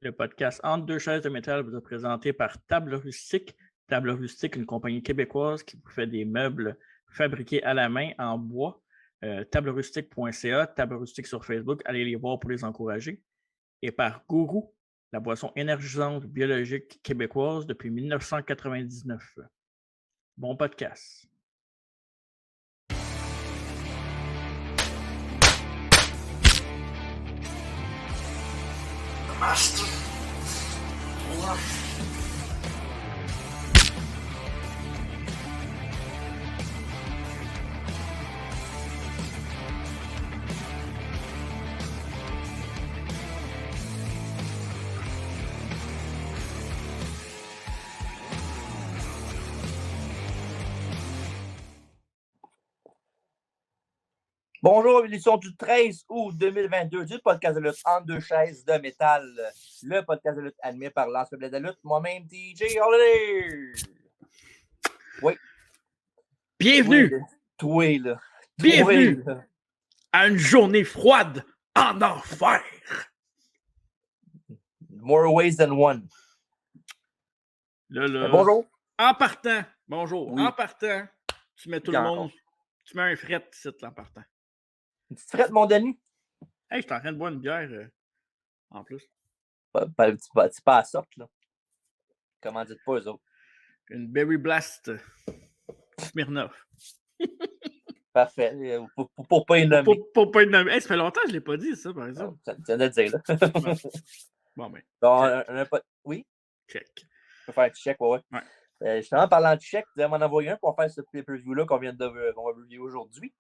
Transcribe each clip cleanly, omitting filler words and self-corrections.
Le podcast Entre deux chaises de métal vous est présenté par Table Rustique. Table Rustique, une compagnie québécoise qui vous fait des meubles fabriqués à la main en bois. Tablerustique.ca, Table Rustique sur Facebook, allez les voir pour les encourager. Et par Gourou, la boisson énergisante biologique québécoise depuis 1999. Bon podcast. Master. Bonjour, édition du 13 août 2022 du podcast de lutte Entre deux chaises de métal. Le podcast de lutte animé par l'ensemble de lutte. Moi-même, TJ Holiday. Oui. Bienvenue! Toi, là. Bienvenue à une journée froide en enfer! More ways than one. Là, bonjour. En partant, bonjour. Oui. En partant, tu mets tout le monde, tu mets un fret ici, là, en partant. Une petite frette, mon Denis? Hey, je suis en train de boire une bière en plus. C'est pas à sorte, là. Comment dites pas, eux autres? Une Berry Blast Smirnoff. Parfait. Pour pas y nommer. Pour pas être nommé. Hey, ça fait longtemps que je ne l'ai pas dit, ça, par exemple. Tu viens de le dire, là. Bon, ben. Oui? Check. Je peux faire un check, ouais. Justement, parlant de check, tu devais m'en envoyer un pour faire ce pay-per-view-là qu'on va review aujourd'hui.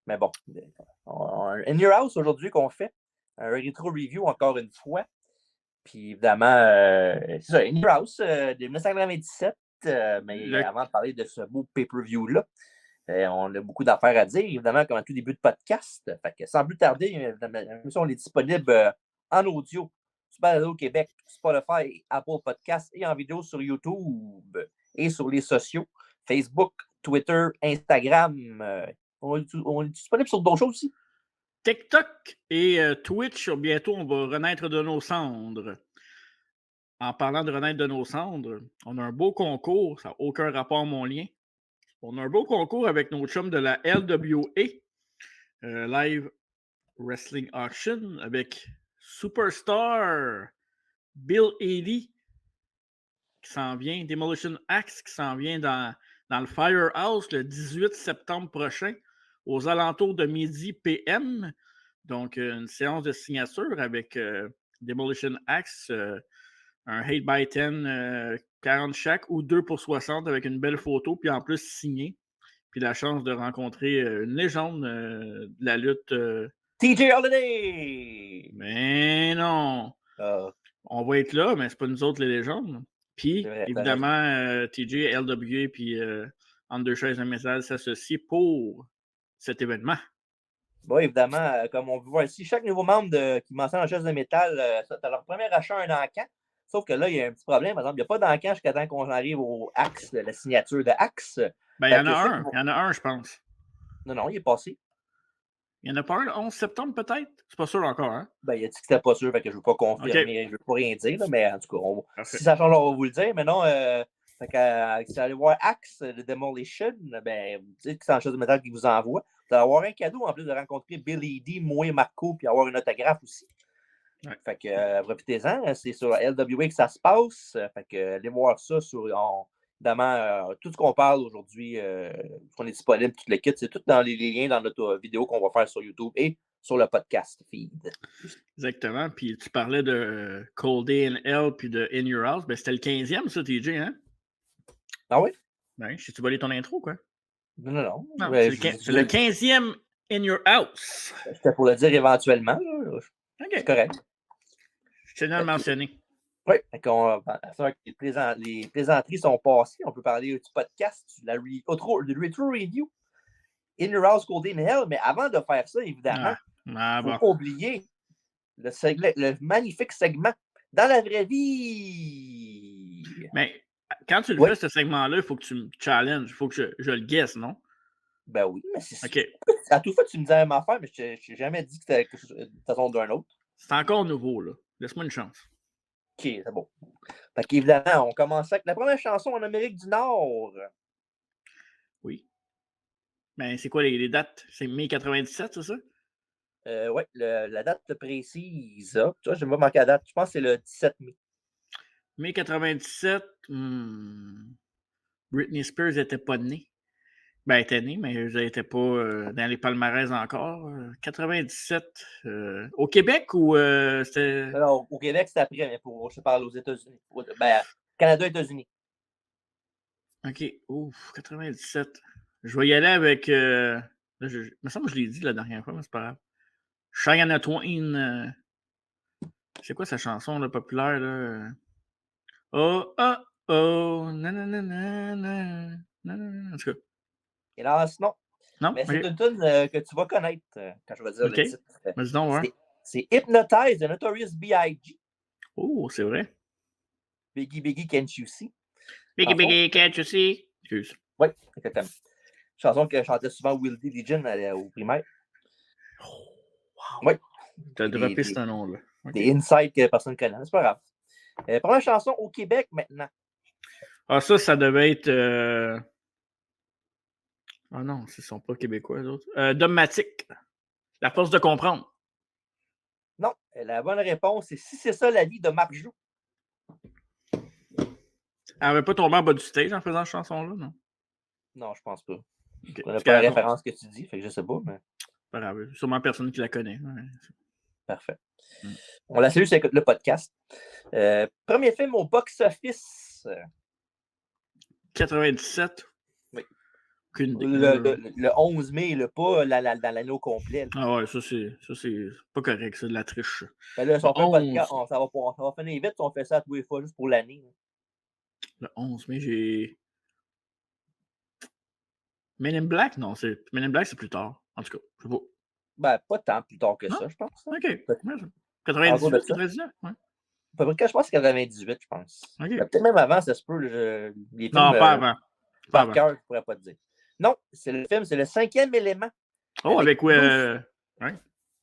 Mais bon, un In Your House aujourd'hui qu'on fait, un rétro review encore une fois. Puis évidemment, c'est ça, In Your House de 1997. Mais avant de parler de ce beau pay-per-view-là, on a beaucoup d'affaires à dire, évidemment, comme à tout début de podcast. Fait que sans plus tarder, l'émission est disponible en audio sur Balado Québec, Spotify, Apple Podcasts et en vidéo sur YouTube et sur les sociaux, Facebook, Twitter, Instagram. On est disponible sur d'autres choses aussi. TikTok et Twitch, bientôt, on va renaître de nos cendres. En parlant de renaître de nos cendres, on a un beau concours, ça n'a aucun rapport à mon lien. On a un beau concours avec nos chums de la LWA, Live Wrestling Auction, avec Superstar, Bill Haley, qui s'en vient, Demolition Axe, qui s'en vient dans le Firehouse le 18 septembre prochain, aux alentours de midi PM. Donc, une séance de signature avec Demolition Axe, un Hate by 10, 40 chaque ou 2 pour 60 avec une belle photo, puis en plus signé. Puis la chance de rencontrer une légende de la lutte. TJ Holiday! Mais non! On va être là, mais c'est pas nous autres les légendes. Puis, évidemment, TJ, LWA, puis Entre deux chaises de métal s'associent pour cet événement. Bon, évidemment, comme on peut voir ici, chaque nouveau membre qui mentionne la chaise de métal, c'est leur premier achat un encan. Sauf que là, il y a un petit problème. Par exemple, il n'y a pas d'encan jusqu'à temps qu'on arrive au Axe, la signature de Axe. Ben, il y en a un. Il y en a un, je pense. Non, il est passé. Il n'y en a pas un le 11 septembre, peut-être? C'est pas sûr encore, hein? Ben, il a dit que c'était pas sûr, fait que je ne veux pas confirmer, okay. Je ne veux pas rien dire, là, mais en tout cas, si ça change, on va vous le dire. Mais non, fait que, si vous allez voir Axe de Demolition, ben, vous dites que c'est la chose de métal qui vous envoie. Vous allez avoir un cadeau en plus de rencontrer Billy D, moi et Marco, puis avoir une autographe aussi. Ouais. Fait que profitez-en, c'est sur LWA que ça se passe. Fait que allez voir ça sur évidemment tout ce qu'on parle aujourd'hui, qu'on est disponible, tout le kit, c'est tout dans les liens dans notre vidéo qu'on va faire sur YouTube et sur le podcast feed. Exactement. Puis tu parlais de Cold Day in Hell puis de In Your House. Ben, c'était le 15e, ça, TJ, hein? Ah oui? Ben, je t'ai volé ton intro, quoi. Non. C'est le 15e In Your House. C'était pour le dire éventuellement. Là. OK. C'est correct. Je tiens à le mentionner. Oui, les plaisanteries sont passées. On peut parler du podcast, du retro review, In Your House, Cold Day in Hell. Mais avant de faire ça, évidemment, il ne faut pas oublier le magnifique segment dans la vraie vie. Mais quand tu le fais, ce segment-là, il faut que tu me challenges. Il faut que je le guesse, non? Ben oui, mais c'est OK. À toute fois, tu me disais la même affaire, mais je n'ai jamais dit que c'était de façon d'un autre. C'est encore nouveau, là. Laisse-moi une chance. c'est bon. Fait qu'évidemment, on commence avec la première chanson en Amérique du Nord. Oui. Mais c'est quoi les dates? C'est mai 97, c'est ça? Oui, la date précise. Tu vois, je vais pas marquer la date. Je pense que c'est le 17 mai. Mai 97, Britney Spears n'était pas née. Ben, elle était née, mais elle n'était pas dans les palmarès encore. 97. Au Québec ou c'était. Alors, au Québec, c'est après, mais je parle aux États-Unis. Ben, Canada, États-Unis. OK. Ouf, 97. Je vais y aller avec. Il me semble que je l'ai dit la dernière fois, mais c'est pas grave. Shania Twain. C'est quoi sa chanson là, populaire? Là? Oh, oh, oh, nanana, en tout cas. Hélas, non. Non? Mais c'est OK. une tune que tu vas connaître quand je vais dire le OK. titre. Vas-y donc, ouais. C'est Hypnotize de Notorious B.I.G. Oh, c'est vrai. Biggie, Can't You See? Biggie, can't you see? Excuse. Oui, exactement. Chanson que chantait souvent Will D. Legion au primaire. Oh, wow. Oui. T'as droppé ce nom-là. Okay. Des insights que personne ne connaît, c'est pas grave. Première chanson au Québec maintenant. Ah, ça devait être. Ah non, ce ne sont pas québécois, les autres. Dogmatique. La force de comprendre. Non, la bonne réponse, c'est Si c'est ça la vie de Marc Joux. Elle n'avait pas tombé en bas du stage en faisant cette chanson-là, non? Non, je pense pas. Okay. Je connais pas la référence que tu dis, fait que je sais pas, mais. Pas grave. Sûrement personne qui la connaît. Ouais. Parfait. On la salue, c'est le podcast. Premier film au box-office. 97. Oui. Le 11 mai, pas dans l'année au complet. Là. Ah ouais, ça c'est pas correct, c'est de la triche. Ben là, si on fait un podcast, ça va finir vite si on fait ça à tous les fois juste pour l'année. Le 11 mai, j'ai. Men in Black? Non, Men in Black, c'est plus tard. En tout cas, je sais pas. Ben, pas tant plus tard que ça, je pense. OK. 98, 99? Ouais. À peu près, je pense que c'est 98, je pense. Okay. Ben, peut-être même avant, ça se peut. Les films, non, pas avant. Par cœur, je pourrais pas te dire. Non, c'est le film, c'est Le Cinquième élément. Oh, avec ouais.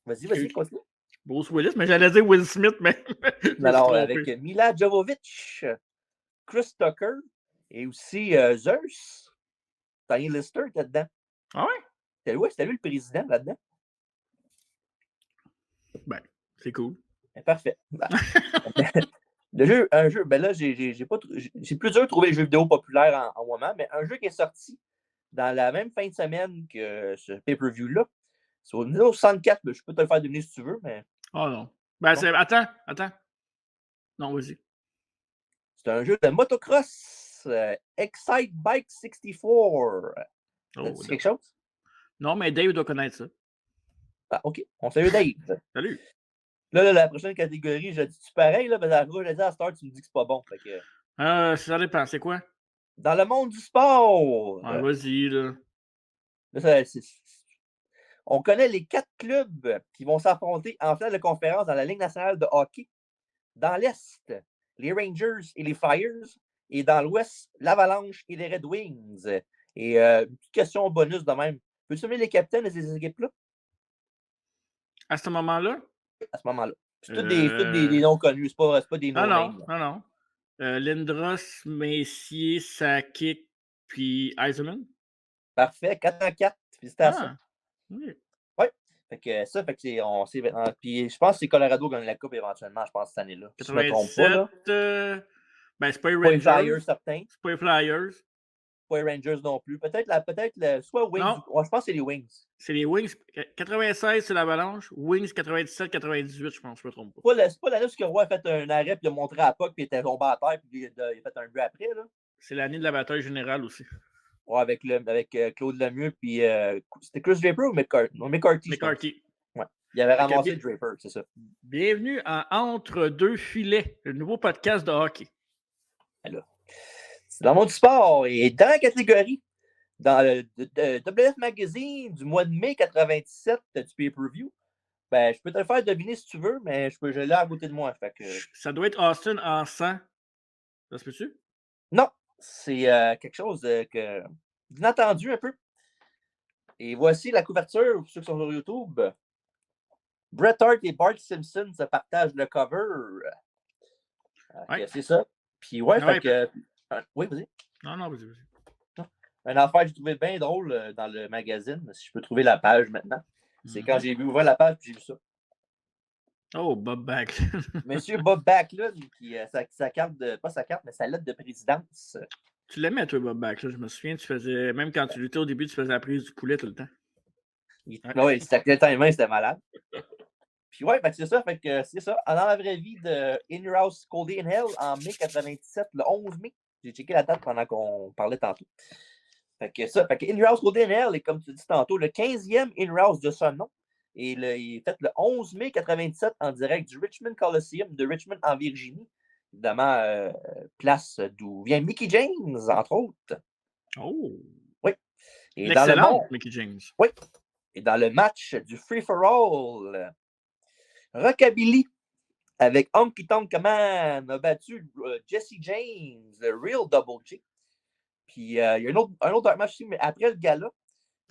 Vas-y, continue. Bruce Willis, mais j'allais dire Will Smith, mais. Alors, avec Mila Jovovich, Chris Tucker et aussi Zeus. Tony Lister était dedans. Ah ouais? C'était lui le président là-dedans. Ben, c'est cool. Ben, parfait. Ben, un jeu, ben là, j'ai plus dur de trouver les jeux vidéo populaires en moment, mais un jeu qui est sorti dans la même fin de semaine que ce pay-per-view-là. C'est au Nintendo 64, je peux te le faire deviner si tu veux, mais. Oh non. Ben, non. Attends. Non, vas-y. C'est un jeu de motocross, Excite Bike 64. C'est quelque chose? Non, mais Dave doit connaître ça. Ah, OK. On salue Dave. Salut. Là, la prochaine catégorie, je dis-tu pareil, là, parce que je dis à Star, tu me dis que c'est pas bon. Fait que... ça dépend, c'est quoi? Dans le monde du sport. Ah, vas-y, là. On connaît les 4 clubs qui vont s'affronter en finale de conférence dans la Ligue nationale de hockey. Dans l'Est, les Rangers et les Flyers. Et dans l'Ouest, l'Avalanche et les Red Wings. Et une petite question bonus de même. Peux-tu nommer les capitaines de ces équipes-là? À ce moment-là? À ce moment-là. C'est tous des noms connus, c'est pas des noms. Non. Lindros, Messier, Sakic, puis Eisenman. Parfait, 4-4. Félicitations. Ah, oui. Oui. Fait que ça, puis je pense que c'est Colorado qui gagne la Coupe éventuellement, je pense, cette année-là. Si je ne me trompe pas. Là. Ben, c'est pas les Rangers. Pas les Flyers, certains. C'est pas les Flyers. Pas les Rangers non plus. Peut-être soit Wings. Non. Je pense que c'est les Wings. C'est les Wings. 96, c'est l'Avalanche. Wings, 97, 98, je pense, je me trompe pas. C'est pas l'année où Roy a fait un arrêt, puis il a montré à Puck, puis il était tombé à terre, puis il a fait un but après. Là. C'est l'année de la bataille générale aussi. Ouais, avec Claude Lemieux, puis c'était Chris Draper ou McCarthy? Non, McCarthy. Ouais. Il avait ramassé Draper, c'est ça. Bienvenue à Entre deux filets, le nouveau podcast de hockey. Alors, c'est dans le monde du sport. Et dans la catégorie, dans le WF Magazine du mois de mai 97 du pay-per-view, ben, je peux te le faire deviner si tu veux, mais je l'ai à côté de moi. Fait que... Ça doit être Austin en 100. Ça se peut-tu? Non, c'est quelque chose d'inattendu un peu. Et voici la couverture pour ceux qui sont sur YouTube. Bret Hart et Bart Simpson se partagent le cover. Ouais. C'est ça. Puis ouais, Ah fait que. Oui, vas-y. Non, vas-y. Une affaire que j'ai trouvé bien drôle dans le magazine, si je peux trouver la page maintenant. C'est quand j'ai ouvert la page puis j'ai vu ça. Oh, Bob Backlund. Monsieur Bob Backlund, qui sa carte pas sa carte, mais sa lettre de présidence. Tu l'aimais, toi, Bob Backlund. Je me souviens, tu faisais, même quand tu luttais au début, tu faisais la prise du poulet tout le temps. Oui, c'était le temps humain, c'était malade. Puis ouais, fait que c'est ça. Fait que c'est ça. Dans la vraie vie de In Your House Cold Day in Hell en mai 97, le 11 mai. J'ai checké la date pendant qu'on parlait tantôt. Fait que ça, fait que In Your House Cold Day in Hell est, comme tu dis tantôt, le 15e In Your House de ce nom. Et il est fait le 11 mai 97 en direct du Richmond Coliseum de Richmond en Virginie. Évidemment, place d'où vient Mickie James, entre autres. Oh! Oui. Et dans le Excellent, Mickie James. Oui. Et dans le match du Free for All, Rockabilly avec Honky Tonk Man a battu Jesse James, le Real Double J. Puis il y a un autre match aussi, mais après le gala,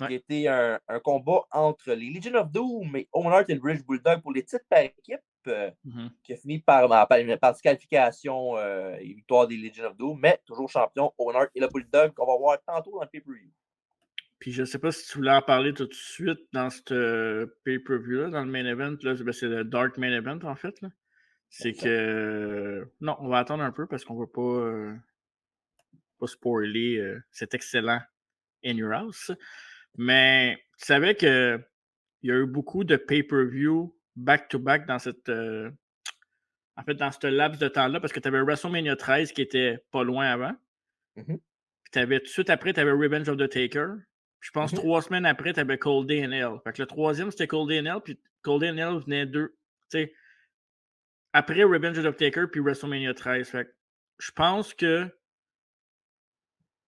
qui était un combat entre les Legion of Doom et Owen Hart et le British Bulldog pour les titres par équipe, qui a fini par disqualification et victoire des Legion of Doom, mais toujours champion, Owen Hart et le Bulldog, qu'on va voir tantôt dans le pay-per-view. Puis je sais pas si tu voulais en parler tout de suite dans ce pay-per-view-là, dans le main event. Là, c'est le Dark Main Event, en fait. Là. C'est que... Non, on va attendre un peu parce qu'on ne va pas spoiler cet excellent In Your House. Mais tu savais qu'il y a eu beaucoup de pay-per-view back-to-back dans cette... en fait, dans ce laps de temps-là, parce que tu avais WrestleMania 13 qui était pas loin avant. Puis tout de suite après, tu avais Revenge of the Taker. Puis je pense 3 semaines après, tu avais Cold Day in Hell. Fait que le troisième, c'était Cold Day in Hell. Puis Cold Day in Hell venait après Revenge of the Taker puis WrestleMania 13. Fait que je pense que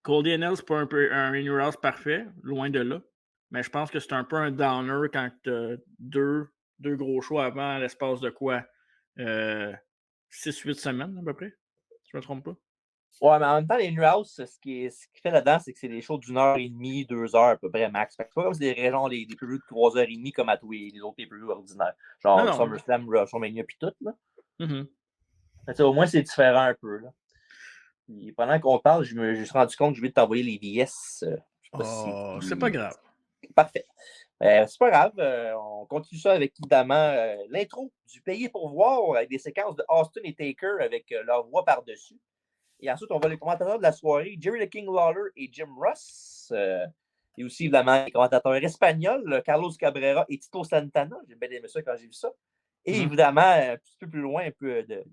Cold Day in Hell, c'est pas un In Your House parfait, loin de là. Mais je pense que c'est un peu un downer quand tu as deux gros choix avant l'espace de quoi 6-8 semaines à peu près. Si je me trompe pas. Ouais, mais en même temps, les New House, ce qui fait là-dedans, c'est que c'est des shows d'1h30, 2 heures à peu près max. Fait que c'est pas comme c'est des régions, des pay-per-views de 3h30 comme à tous les autres pay-per-views ordinaires. Genre SummerSlam, WrestleMania puis tout. Là. Au moins, c'est différent un peu. Là. Puis, pendant qu'on parle, je me suis rendu compte que je vais t'envoyer les VS. C'est pas grave. Parfait. C'est pas grave. On continue ça avec évidemment l'intro du Payé pour voir avec des séquences de Austin et Taker avec leur voix par-dessus. Et ensuite, on va les commentateurs de la soirée, Jerry the King Lawler et Jim Ross. Et aussi, évidemment, les commentateurs espagnols, Carlos Cabrera et Tito Santana. J'ai bien aimé ça quand j'ai vu ça. Et évidemment, un petit peu plus loin, un peu de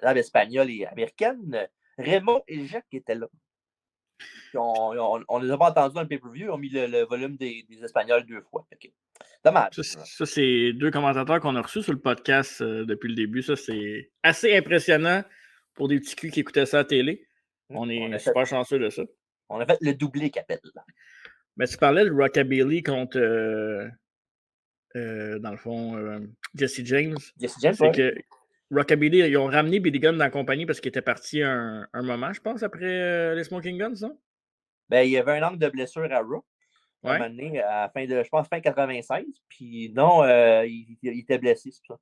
l'âme espagnole et américaine, Raymond et Jacques étaient là. Puis on les a pas entendus dans le pay-per-view, ils ont mis le volume des Espagnols 2 fois. Okay. Dommage. Ça, c'est 2 commentateurs qu'on a reçus sur le podcast depuis le début. Ça, c'est assez impressionnant pour des petits culs qui écoutaient ça à la télé. On est super chanceux de ça. On a fait le doublé qu'appelle. Mais tu parlais de Rockabilly contre, dans le fond, Jesse James. Jesse James, c'est que Rockabilly, ils ont ramené Billy Gunn dans la compagnie parce qu'il était parti un moment, je pense, après les Smoking Guns, non? Ben, il y avait un angle de blessure à Raw. À un moment donné, à la fin de, je pense, fin 96. Puis non, il était blessé, c'est ça.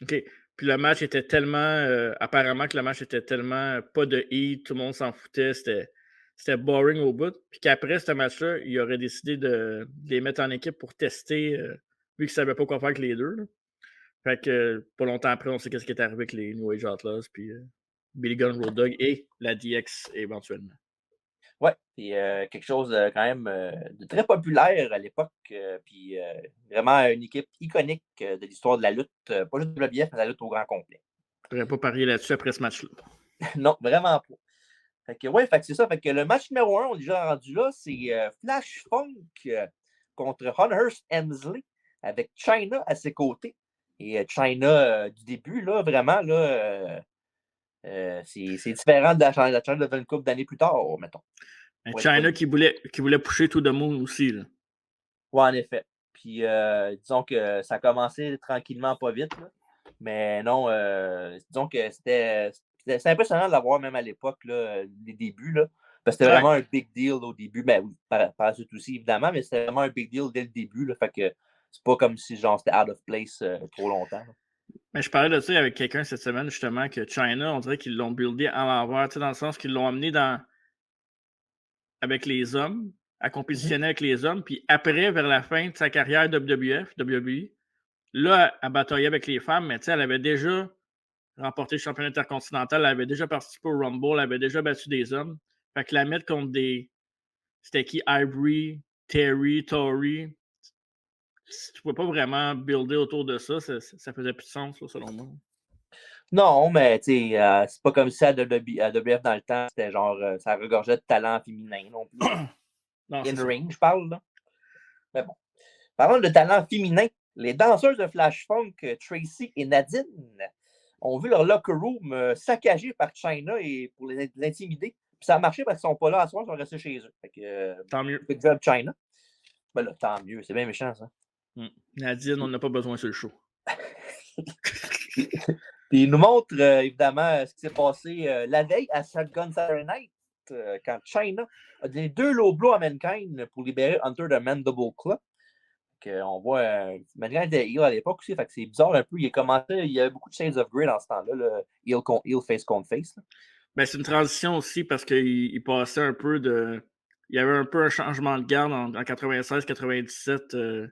OK. Puis le match était tellement... apparemment que le match était tellement pas de heat, tout le monde s'en foutait, c'était boring au bout. Puis qu'après ce match-là, il aurait décidé de les mettre en équipe pour tester, vu qu'il ne savait pas quoi faire avec les deux. Là. Fait que pas longtemps après, on sait ce qui est arrivé avec les New Age Outlaws, puis Billy Gunn, Road Dogg et la DX éventuellement. Ouais, puis quelque chose quand même de très populaire à l'époque, puis vraiment une équipe iconique de l'histoire de la lutte, pas juste de la BF, mais de la lutte au grand complet. Je ne pourrais pas parier là-dessus après ce match-là. Non, vraiment pas. Fait que ouais, fait que c'est ça. Fait que le match numéro 1, on est déjà rendu là, c'est Flash Funk contre Hunhurst Hemsley avec Chyna à ses côtés. Et Chyna du début, là, vraiment, là, c'est différent de la Chyna de une couple d'années plus tard, mettons. Chyna qui voulait pusher To The Moon aussi. Là. Oui, en effet. Puis, disons que ça a commencé tranquillement, pas vite. Là. Mais non, disons que c'était impressionnant de l'avoir même à l'époque, les débuts. Là, parce que c'était vraiment un big deal au début. Ben oui, par la suite aussi, évidemment, mais c'était vraiment un big deal dès le début. Là, fait que c'est pas comme si genre c'était out of place trop longtemps. Là. Mais je parlais de ça avec quelqu'un cette semaine, justement, que China, on dirait qu'ils l'ont buildé à l'envers, dans le sens qu'ils l'ont amené avec les hommes, à compétitionner avec les hommes, puis après, vers la fin de sa carrière WWE, là, elle bataillait avec les femmes, mais elle avait déjà remporté le championnat intercontinental, elle avait déjà participé au Rumble, elle avait déjà battu des hommes. Fait que la mettre contre des. C'était qui? Ivory, Terry, Tori. Tu pouvais pas vraiment builder autour de ça, ça faisait plus de sens, là, selon moi. Non, mais tu sais, c'est pas comme si à WF dans le temps, c'était genre, ça regorgeait de talent féminin non plus. Non, In-ring, je parle, là. Mais bon. Parlant de talent féminin, les danseuses de Flash Funk, Tracy et Nadine, ont vu leur locker room saccagé par China et pour l'intimider. Puis ça a marché parce qu'ils sont pas là à soir, ils sont restés chez eux. Fait que, tant mieux. Good job, China. Ben là, tant mieux, c'est bien méchant, ça. Nadine, on n'a pas besoin sur le show. Puis il nous montre évidemment ce qui s'est passé la veille à Shotgun Saturday Night quand China a donné 2 low blows à Mankind pour libérer Hunter de Mandible Claw. On voit Mankind était heel à l'époque aussi, fait que c'est bizarre un peu. Il y avait beaucoup de Shades of Grey dans ce temps-là, le heel face contre face. Ben, c'est une transition aussi parce qu'il passait un peu de. Il y avait un peu un changement de garde en 96-97.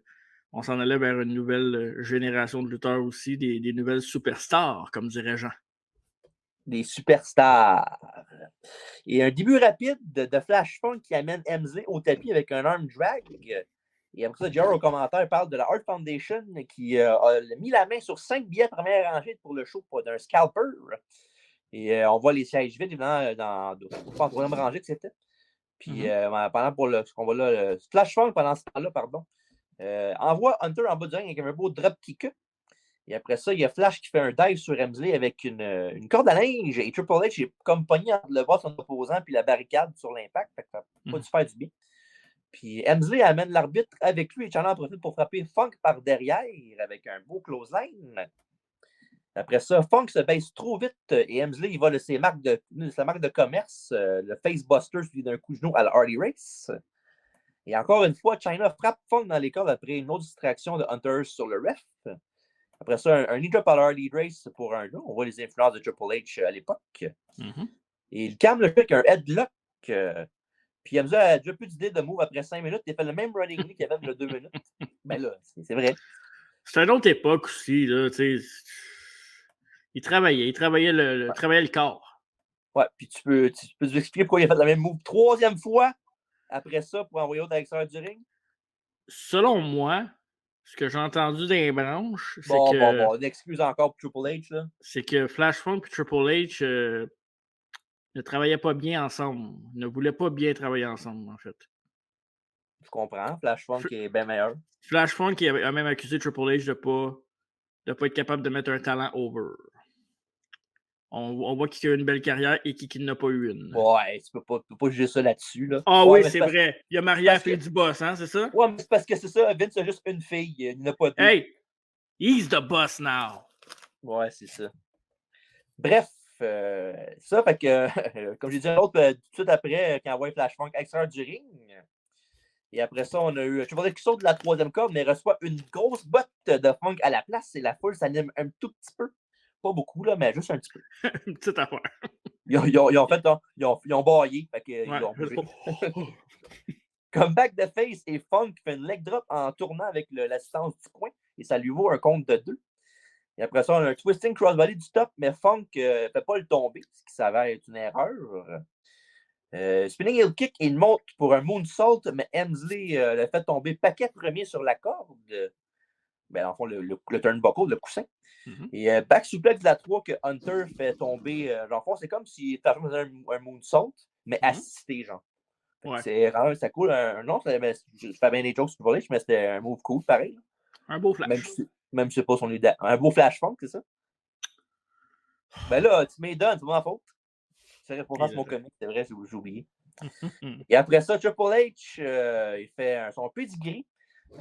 On s'en allait vers une nouvelle génération de lutteurs aussi, des nouvelles superstars, comme dirait Jean. Des superstars. Et un début rapide de Flash Funk qui amène MZ au tapis avec un arm drag. Et après ça, JR au commentaire parle de la Art Foundation qui a mis la main sur 5 billets première rangée pour le show d'un scalper. Et on voit les sièges vides, évidemment, dans la troisième rangée que c'était. Puis pendant pour ce qu'on voit là, le Flash Funk pendant ce temps-là, pardon, envoie Hunter en bas du ring avec un beau drop kick. Et après ça, il y a Flash qui fait un dive sur Hemsley avec une corde à linge. Et Triple H est comme pogné entre le bras de son opposant puis la barricade sur l'impact. Fait que ça n'a pas dû faire du bien. Puis Hemsley amène l'arbitre avec lui et Chandler en profite pour frapper Funk par derrière avec un beau clothesline. Après ça, Funk se baisse trop vite et Hemsley il va de sa marque de commerce, le Facebuster suivi d'un coup de genou à la Hardy Race. Et encore une fois, Chyna frappe Funk dans les cordes après une autre distraction de Hunter sur le ref. Après ça, un knee drop à la Hardy Race pour un jeu. On voit les influences de Triple H à l'époque. Et il calme le jeu avec un headlock. Puis Hamza a déjà plus d'idées de move après 5 minutes. Il a fait le même running knee qu'il avait il y a 2 minutes. Ben là, c'est vrai. C'est une autre époque aussi. Là, il travaillait le corps. Ouais, puis tu peux nous expliquer pourquoi il a fait le même move 3e fois après ça pour envoyer l'autre à l'extérieur du ring? Selon moi, ce que j'ai entendu des branches, c'est que... Bon, une excuse encore pour Triple H, là. C'est que Flash Funk et Triple H ne travaillaient pas bien ensemble. Ne voulaient pas bien travailler ensemble, en fait. Je comprends. Flash Funk est bien meilleur. Flash Funk a même accusé Triple H de pas être capable de mettre un talent over. On voit qu'il a une belle carrière et qu'il n'a pas eu une. Ouais, tu peux pas juger ça là-dessus. Là. Ah oui, c'est vrai. Il y a Maria fille du boss, hein, c'est ça? Ouais, mais c'est parce que c'est ça. Vince a juste une fille. Il n'a pas deux. Hey! He's the boss now! Ouais, c'est ça. Bref, ça fait que, comme j'ai dit un autre, tout de suite après, quand on voit Flash Funk extérieur du ring. Et après ça, on a eu Triple H qui saute de la 3e corde, mais reçoit une grosse botte de Funk à la place et la foule s'anime un tout petit peu. Pas beaucoup, là, mais juste un petit peu. Une petite affaire. Ils ont baillé. Fait que, ils ont bougé. Comeback de Face et Funk fait une leg drop en tournant avec l'assistance du coin et ça lui vaut un compte de 2. Et après ça, on a un twisting crossbody du top, mais Funk ne fait pas le tomber, ce qui s'avère être une erreur. Spinning heel kick, il monte pour un moonsault, mais Hemsley le fait tomber paquet premier sur la corde. Ben, en fond, le turnbuckle, le coussin. Et back suplex de la 3 que Hunter fait tomber. En fond, c'est comme s'il était dans un moonsault, mais assisté, genre. Ouais. C'est vraiment, ça cool. Un autre, je fais bien des jokes sur Triple H, mais c'était un move cool, pareil. Un beau flash. Même si c'est pas son idée. Un beau flash funk, c'est ça? Ben là, tu m'étonnes, c'est ma faute. C'est pour faire mon comic, c'est vrai, j'ai oublié. Et après ça, Triple H, il fait son pedigree.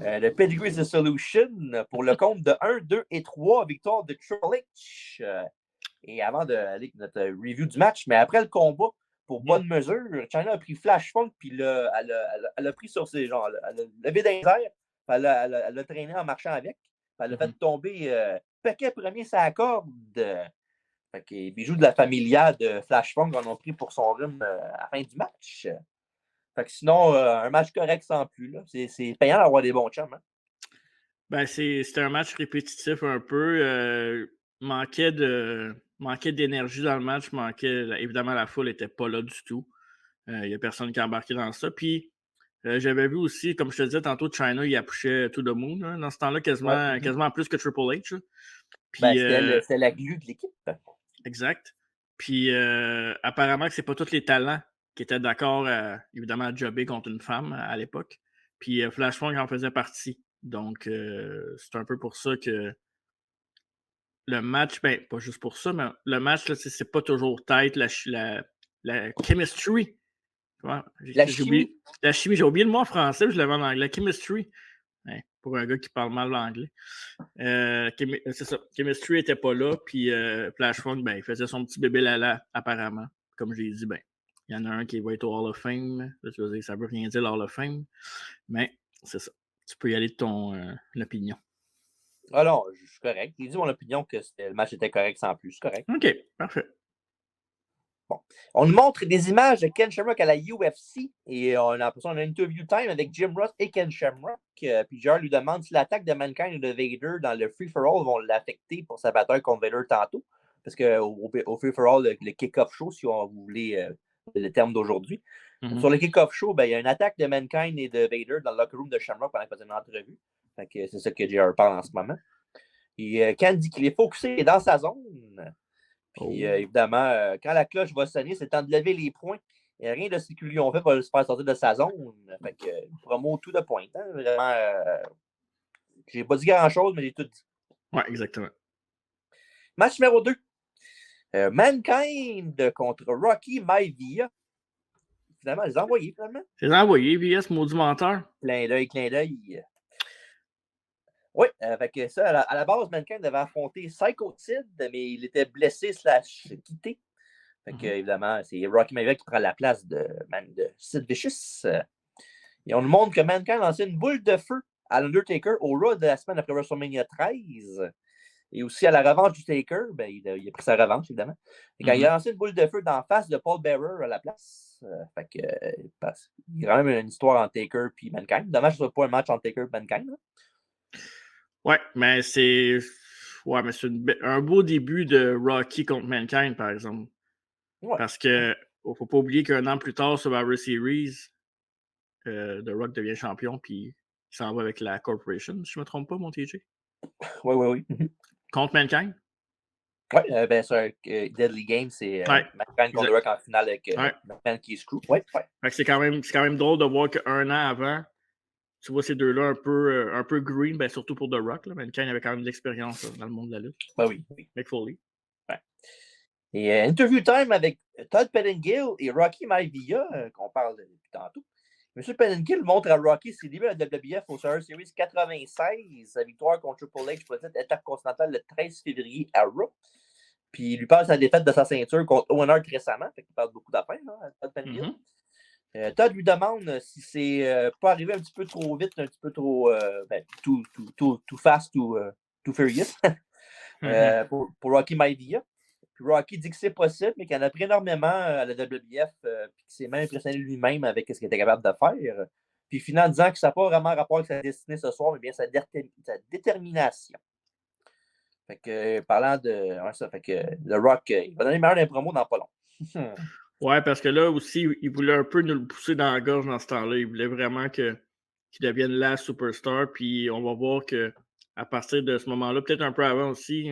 Le pedigree is the solution pour le compte de 1, 2 et 3, victoire de Triple H. Et avant d'aller notre review du match, mais après le combat, pour bonne mesure, Chyna a pris Flash Funk, puis elle a pris sur ses gens, elle a levé dans les airs, elle l'a traîné en marchant avec, elle l'a fait tomber paquet premier sa corde. Fait que Bijou de la Familia de Flash Funk en ont pris pour son rhume à la fin du match. Fait que sinon, un match correct sans plus. Là. C'est payant d'avoir des bons chums. Hein? Ben, c'était un match répétitif un peu. Manquait d'énergie dans le match. Évidemment, la foule n'était pas là du tout. Il n'y a personne qui a embarqué dans ça. Puis, j'avais vu aussi, comme je te disais tantôt, China, il approchait To The Moon. Hein, dans ce temps-là, quasiment plus que Triple H. Là. Puis, c'était la glue de l'équipe. Exact. Puis, apparemment que c'est pas tous les talents qui étaient d'accord, évidemment, à jobber contre une femme à l'époque. Puis, Flash Funk en faisait partie. Donc, c'est un peu pour ça que le match, ben, pas juste pour ça, mais le match, là, c'est pas toujours tight, la chemistry. La chimie. La chimie, j'ai oublié le mot en français, je l'avais en anglais. Chemistry. Ouais, pour un gars qui parle mal l'anglais. C'est ça. Chemistry n'était pas là, puis Flash Funk, ben, il faisait son petit bébé Lala, apparemment. Comme j'ai dit, ben, il y en a un qui va être au Hall of Fame. Là, tu vas dire, ça veut rien dire, le Hall of Fame. Mais c'est ça. Tu peux y aller de ton opinion. Ah non, je suis correct. J'ai dit mon opinion que le match était correct sans plus. C'est correct. OK, parfait. Bon. On nous montre des images de Ken Shamrock à la UFC et on a l'impression qu'on a une interview time avec Jim Ross et Ken Shamrock. Puis Jared lui demande si l'attaque de Mankind et de Vader dans le free-for-all vont l'affecter pour sa bataille contre Vader tantôt. Parce qu'au free-for-all, le kick-off show, si on voulait le terme d'aujourd'hui. Mm-hmm. Sur le kick-off show, ben, il y a une attaque de Mankind et de Vader dans le locker room de Shamrock pendant qu'il faisait une entrevue. Fait que c'est ça que JR parle en ce moment. Et Ken dit qu'il est focusé dans sa zone. Puis évidemment, quand la cloche va sonner, c'est le temps de lever les points. Et rien de ce qu'ils lui ont fait pour se faire sortir de sa zone. Fait que promo tout de pointe. Hein? Vraiment, j'ai pas dit grand-chose, mais j'ai tout dit. Ouais, exactement. Match numéro 2. Mankind contre Rocky Maivia. Finalement, les envoyés, finalement. Les envoyés, VS, maudit menteur. Clin d'œil. Oui, fait que ça, à la base, Mankind devait affronter Psycho Sid, mais il était blessé / quitté. Fait que, évidemment, c'est Rocky Maivia qui prend la place de Sid Vicious. Et on nous montre que Mankind a lancé une boule de feu à l'Undertaker au Raw de la semaine après WrestleMania 13. Et aussi à la revanche du Taker, ben, il a pris sa revanche, évidemment. Et quand il a lancé une boule de feu d'en face de Paul Bearer à la place, fait que, il y a quand même une histoire entre Taker et Mankind. Dommage que ce soit pas un match entre Taker et Mankind. Hein? Ouais, mais c'est un beau début de Rocky contre Mankind, par exemple. Ouais. Parce que faut pas oublier qu'un an plus tard, Survivor Series, The Rock devient champion, puis il s'en va avec la Corporation, si je me trompe pas, mon TJ. Oui. Contre Mankind? Oui, ben sur Deadly Game, c'est Mankind contre The Rock en finale avec Mankind qui est screw. Ouais. Fait que c'est quand même drôle de voir qu'un an avant, tu vois ces deux-là un peu green, ben surtout pour The Rock. Là. Mankind avait quand même de l'expérience dans le monde de la lutte. Ben oui. Mick Foley. Ouais. Et interview time avec Todd Pettengill et Rocky Maivia, qu'on parle depuis tantôt. M. Pettengill montre à Rocky ses débuts à la WWF au Survivor Series 96, sa victoire contre Triple H pour le titre intercontinental le 13 février à Raw. Puis il lui parle de sa défaite de sa ceinture contre Owen Hart récemment. Fait qu'il parle beaucoup d'affaires, hein, Todd Pettengill. Todd lui demande si c'est pas arrivé un petit peu trop vite, un petit peu trop too fast, too furious pour Rocky Maivia. Puis Rocky dit que c'est possible, mais qu'il en a pris énormément à la WWF, puis qu'il s'est même impressionné lui-même avec ce qu'il était capable de faire. Puis finalement, disant que ça n'a pas vraiment rapport avec sa destinée ce soir, mais bien sa détermination. Fait que, parlant de ça, fait que le Rock, il va donner le meilleur des promos dans pas long. Ouais, parce que là aussi, il voulait un peu nous le pousser dans la gorge dans ce temps-là. Il voulait vraiment qu'il devienne la superstar. Puis on va voir qu'à partir de ce moment-là, peut-être un peu avant aussi,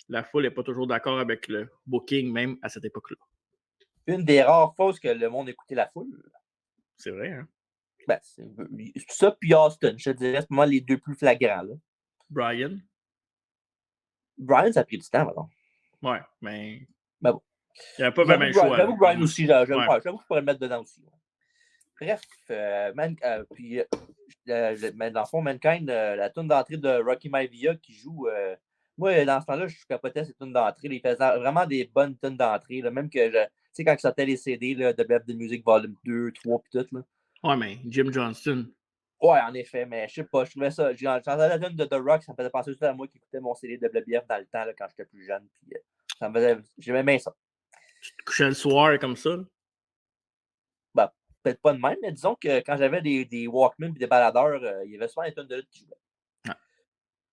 la foule n'est pas toujours d'accord avec le booking, même à cette époque-là. Une des rares fois que le monde écoutait la foule. C'est vrai, hein? Ben, c'est ça, puis Austin, je te dirais, c'est vraiment les deux plus flagrants. Là. Brian, ça a pris du temps, maintenant. Ouais, mais. Ben bon. Il n'y avait pas vraiment le choix. J'avoue que Brian aussi, j'avoue que je pourrais le mettre dedans aussi. Bref, puis dans le fond, Mankind, la tune d'entrée de Rocky Maivia qui joue. Moi, dans ce temps-là, je capotais cette tune d'entrée. Il faisait vraiment des bonnes tunes d'entrée. Même que, tu sais, quand il sortait les CD là, de Beth de Music Volume 2, 3 puis tout. Là. Ouais, mais Jim Johnston. Ouais, en effet, mais je sais pas, je trouvais ça. J'entendais la tune de The Rock, ça me faisait penser juste à moi qui écoutais mon CD de WBF dans le temps, là, quand j'étais plus jeune. Puis, ça me faisait. J'aimais bien ça. Tu te couchais le soir comme ça? Ben, peut-être pas de même, mais disons que quand j'avais des Walkman et des baladeurs, il y avait souvent des tunes de lutte qui jouaient. Ouais.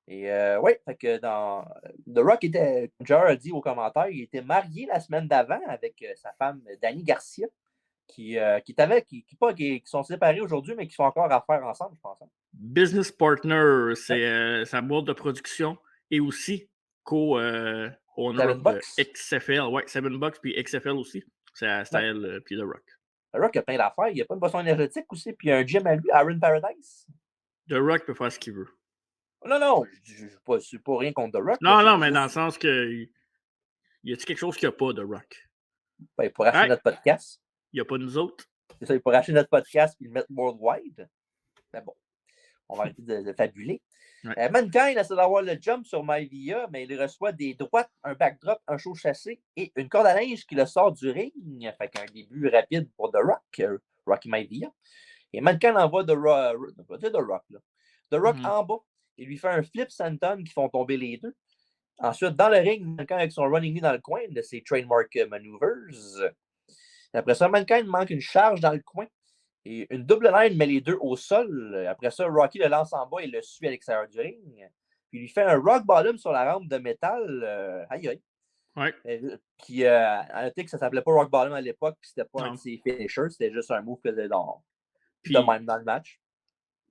Et oui, fait que dans. The Rock était, comme Jar a dit au commentaire, il était marié la semaine d'avant avec sa femme Danny Garcia, qui sont séparés aujourd'hui, mais qui sont encore à faire ensemble, je pense. Hein. Business Partner, c'est sa boîte de production et aussi co-owner Seven de Bucks. XFL. Ouais, Seven Bucks puis XFL aussi. C'est à elle puis The Rock. The Rock a plein d'affaires. Il n'y a pas une boisson énergétique aussi, puis il y a un gym à lui, Iron Paradise. The Rock peut faire ce qu'il veut. Non, je ne suis pas rien contre The Rock. Non, mais dans le sens que. Y a-t-il quelque chose qu'il n'y a pas, The Rock? Ben, il pourrait acheter notre podcast. Il n'y a pas de nous autres. C'est ça, il pourrait acheter notre podcast et le mettre worldwide. Mais bon, on va arrêter de fabuler. Ouais. Mankind essaie d'avoir le jump sur MyVia, mais il reçoit des droites, un backdrop, un show chassé et une corde à linge qui le sort du ring. Fait qu'un début rapide pour The Rock, Rocky MyVia. Et Mankind envoie The Rock, là. The Rock en bas. Il lui fait un flip senton qui font tomber les deux. Ensuite, dans le ring, Mankind avec son running knee dans le coin de ses trademark maneuvers. Après ça, Mankind manque une charge dans le coin. Et une double line met les deux au sol. Après ça, Rocky le lance en bas et le suit à l'extérieur du ring. Puis il lui fait un rock bottom sur la rampe de métal. Aïe aïe. Ouais. Puis, à noter que ça s'appelait pas rock bottom à l'époque, puis c'était pas un de ses finishers, c'était juste un move qu'il faisait de même dans le match.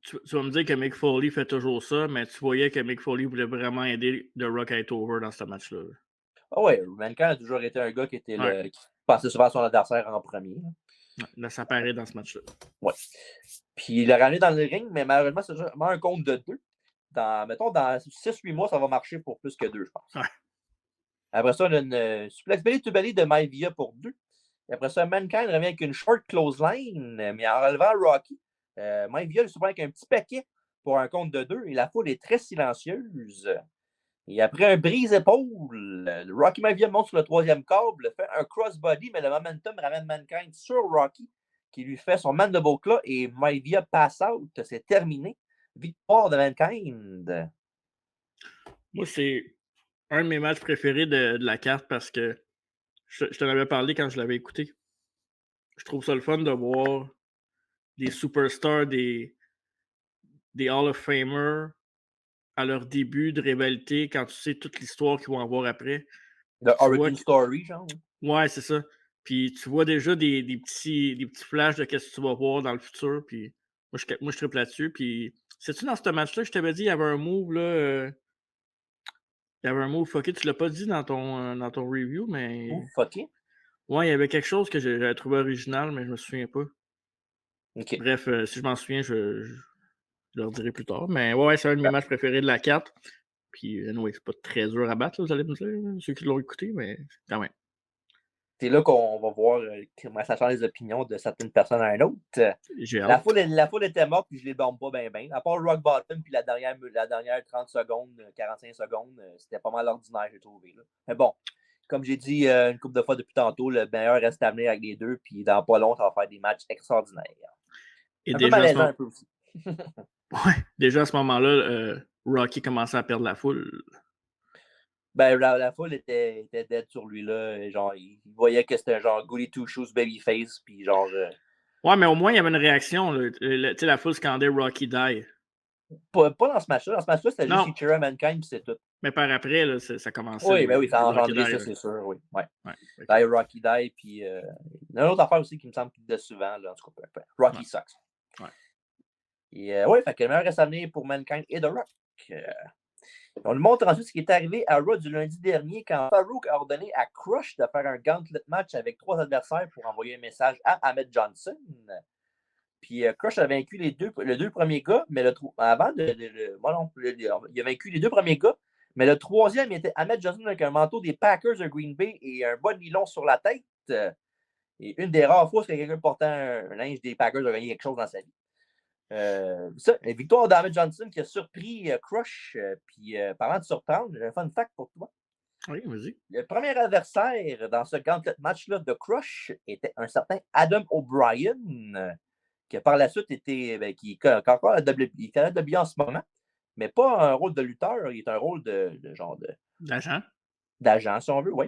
Tu vas me dire que Mick Foley fait toujours ça, mais tu voyais que Mick Foley voulait vraiment aider The Rock à être over dans ce match-là. Ah ouais, Mankind a toujours été un gars qui était qui pensait souvent à son adversaire en premier. Là, ça paraît dans ce match-là. Ouais. Puis il l'a ramené dans le ring, mais malheureusement, c'est vraiment un compte de 2. Mettons, dans 6-8 mois, ça va marcher pour plus que 2, je pense. Ouais. Après ça, on a une suplex belly to belly de MyVia pour 2. Et après ça, Mankind revient avec une short clothesline, mais en relevant Rocky. MyVia le surprend avec un petit paquet pour un compte de 2 et la foule est très silencieuse. Et après un brise-épaule, Rocky MyVia monte sur le 3e câble, fait un crossbody, mais le momentum ramène Mankind sur Rocky, qui lui fait son mandible claw et MyVia pass out. C'est terminé. Victoire de Mankind. Moi, c'est un de mes matchs préférés de la carte parce que je t'en avais parlé quand je l'avais écouté. Je trouve ça le fun de voir des superstars, des Hall of Famers à leur début de rivalité quand tu sais toute l'histoire qu'ils vont avoir après. Le origin story, genre. Ouais, c'est ça. Puis tu vois déjà des petits flashs de qu'est-ce que tu vas voir dans le futur. Puis moi, je triple là-dessus. Puis, sais-tu, dans ce match-là, je t'avais dit, il y avait un move, là. Il y avait un move fucké. Tu l'as pas dit dans ton review, mais. Move fucké? Ouais, il y avait quelque chose que j'avais trouvé original, mais je me souviens pas. Okay. Bref, si je m'en souviens, je leur dirai plus tard. Mais ouais, c'est un de mes matchs préférés de la carte. Puis, anyway, c'est pas très dur à battre, là, vous allez me dire, ceux qui l'ont écouté, mais quand même. C'est là qu'on va voir comment ça change les opinions de certaines personnes à un autre. J'ai La hâte. foule était morte, puis je les dorme pas bien. À part Rock Bottom, puis la dernière 30 secondes, 45 secondes, c'était pas mal ordinaire, j'ai trouvé. Là. Mais bon, comme j'ai dit une couple de fois depuis tantôt, le meilleur reste à venir avec les deux, puis dans pas long, ça va faire des matchs extraordinaires. Et un peu malaisant, un peu aussi. Ouais, déjà à ce moment-là, Rocky commençait à perdre la foule. Ben, la foule était dead sur lui, là. Genre, il voyait que c'était un genre goody two shoes babyface, puis genre. Ouais, mais au moins, il y avait une réaction. Tu sais, la foule scandait Rocky die. Pas dans ce match-là. Dans ce match-là, c'était juste Non. Mankind, puis c'est tout. Mais par après, là, ça commençait. Oui, ben oui, ça a engendré Die, ça, c'est sûr, oui. Ouais. Okay. Rocky die, puis il y a une autre affaire aussi qui me semble plus de souvent, là, en tout cas, Rocky sucks. Ouais. Et oui, fait que le meilleur reste à venir pour Mankind et The Rock. On nous montre ensuite ce qui est arrivé à Raw du lundi dernier quand Farouk a ordonné à Crush de faire un gauntlet match avec 3 adversaires pour envoyer un message à Ahmed Johnson. Puis Crush a vaincu les deux premiers gars, mais il a vaincu les 2 premiers gars, mais le 3e était Ahmed Johnson avec un manteau des Packers de Green Bay et un bas de nylon sur la tête. Et une des rares fois que quelqu'un portant un linge des Packers a gagné quelque chose dans sa vie. Une victoire d'Ahmed Johnson qui a surpris Crush. Puis parlant de surprendre, j'ai un fun fact pour toi. Oui, vas-y. Le premier adversaire dans ce gauntlet match-là de Crush était un certain Adam O'Brien, qui a par la suite été, qui est encore à il est à la WWE en ce moment, mais pas un rôle de lutteur, il est un rôle de genre D'agent. D'agent, si on veut, oui.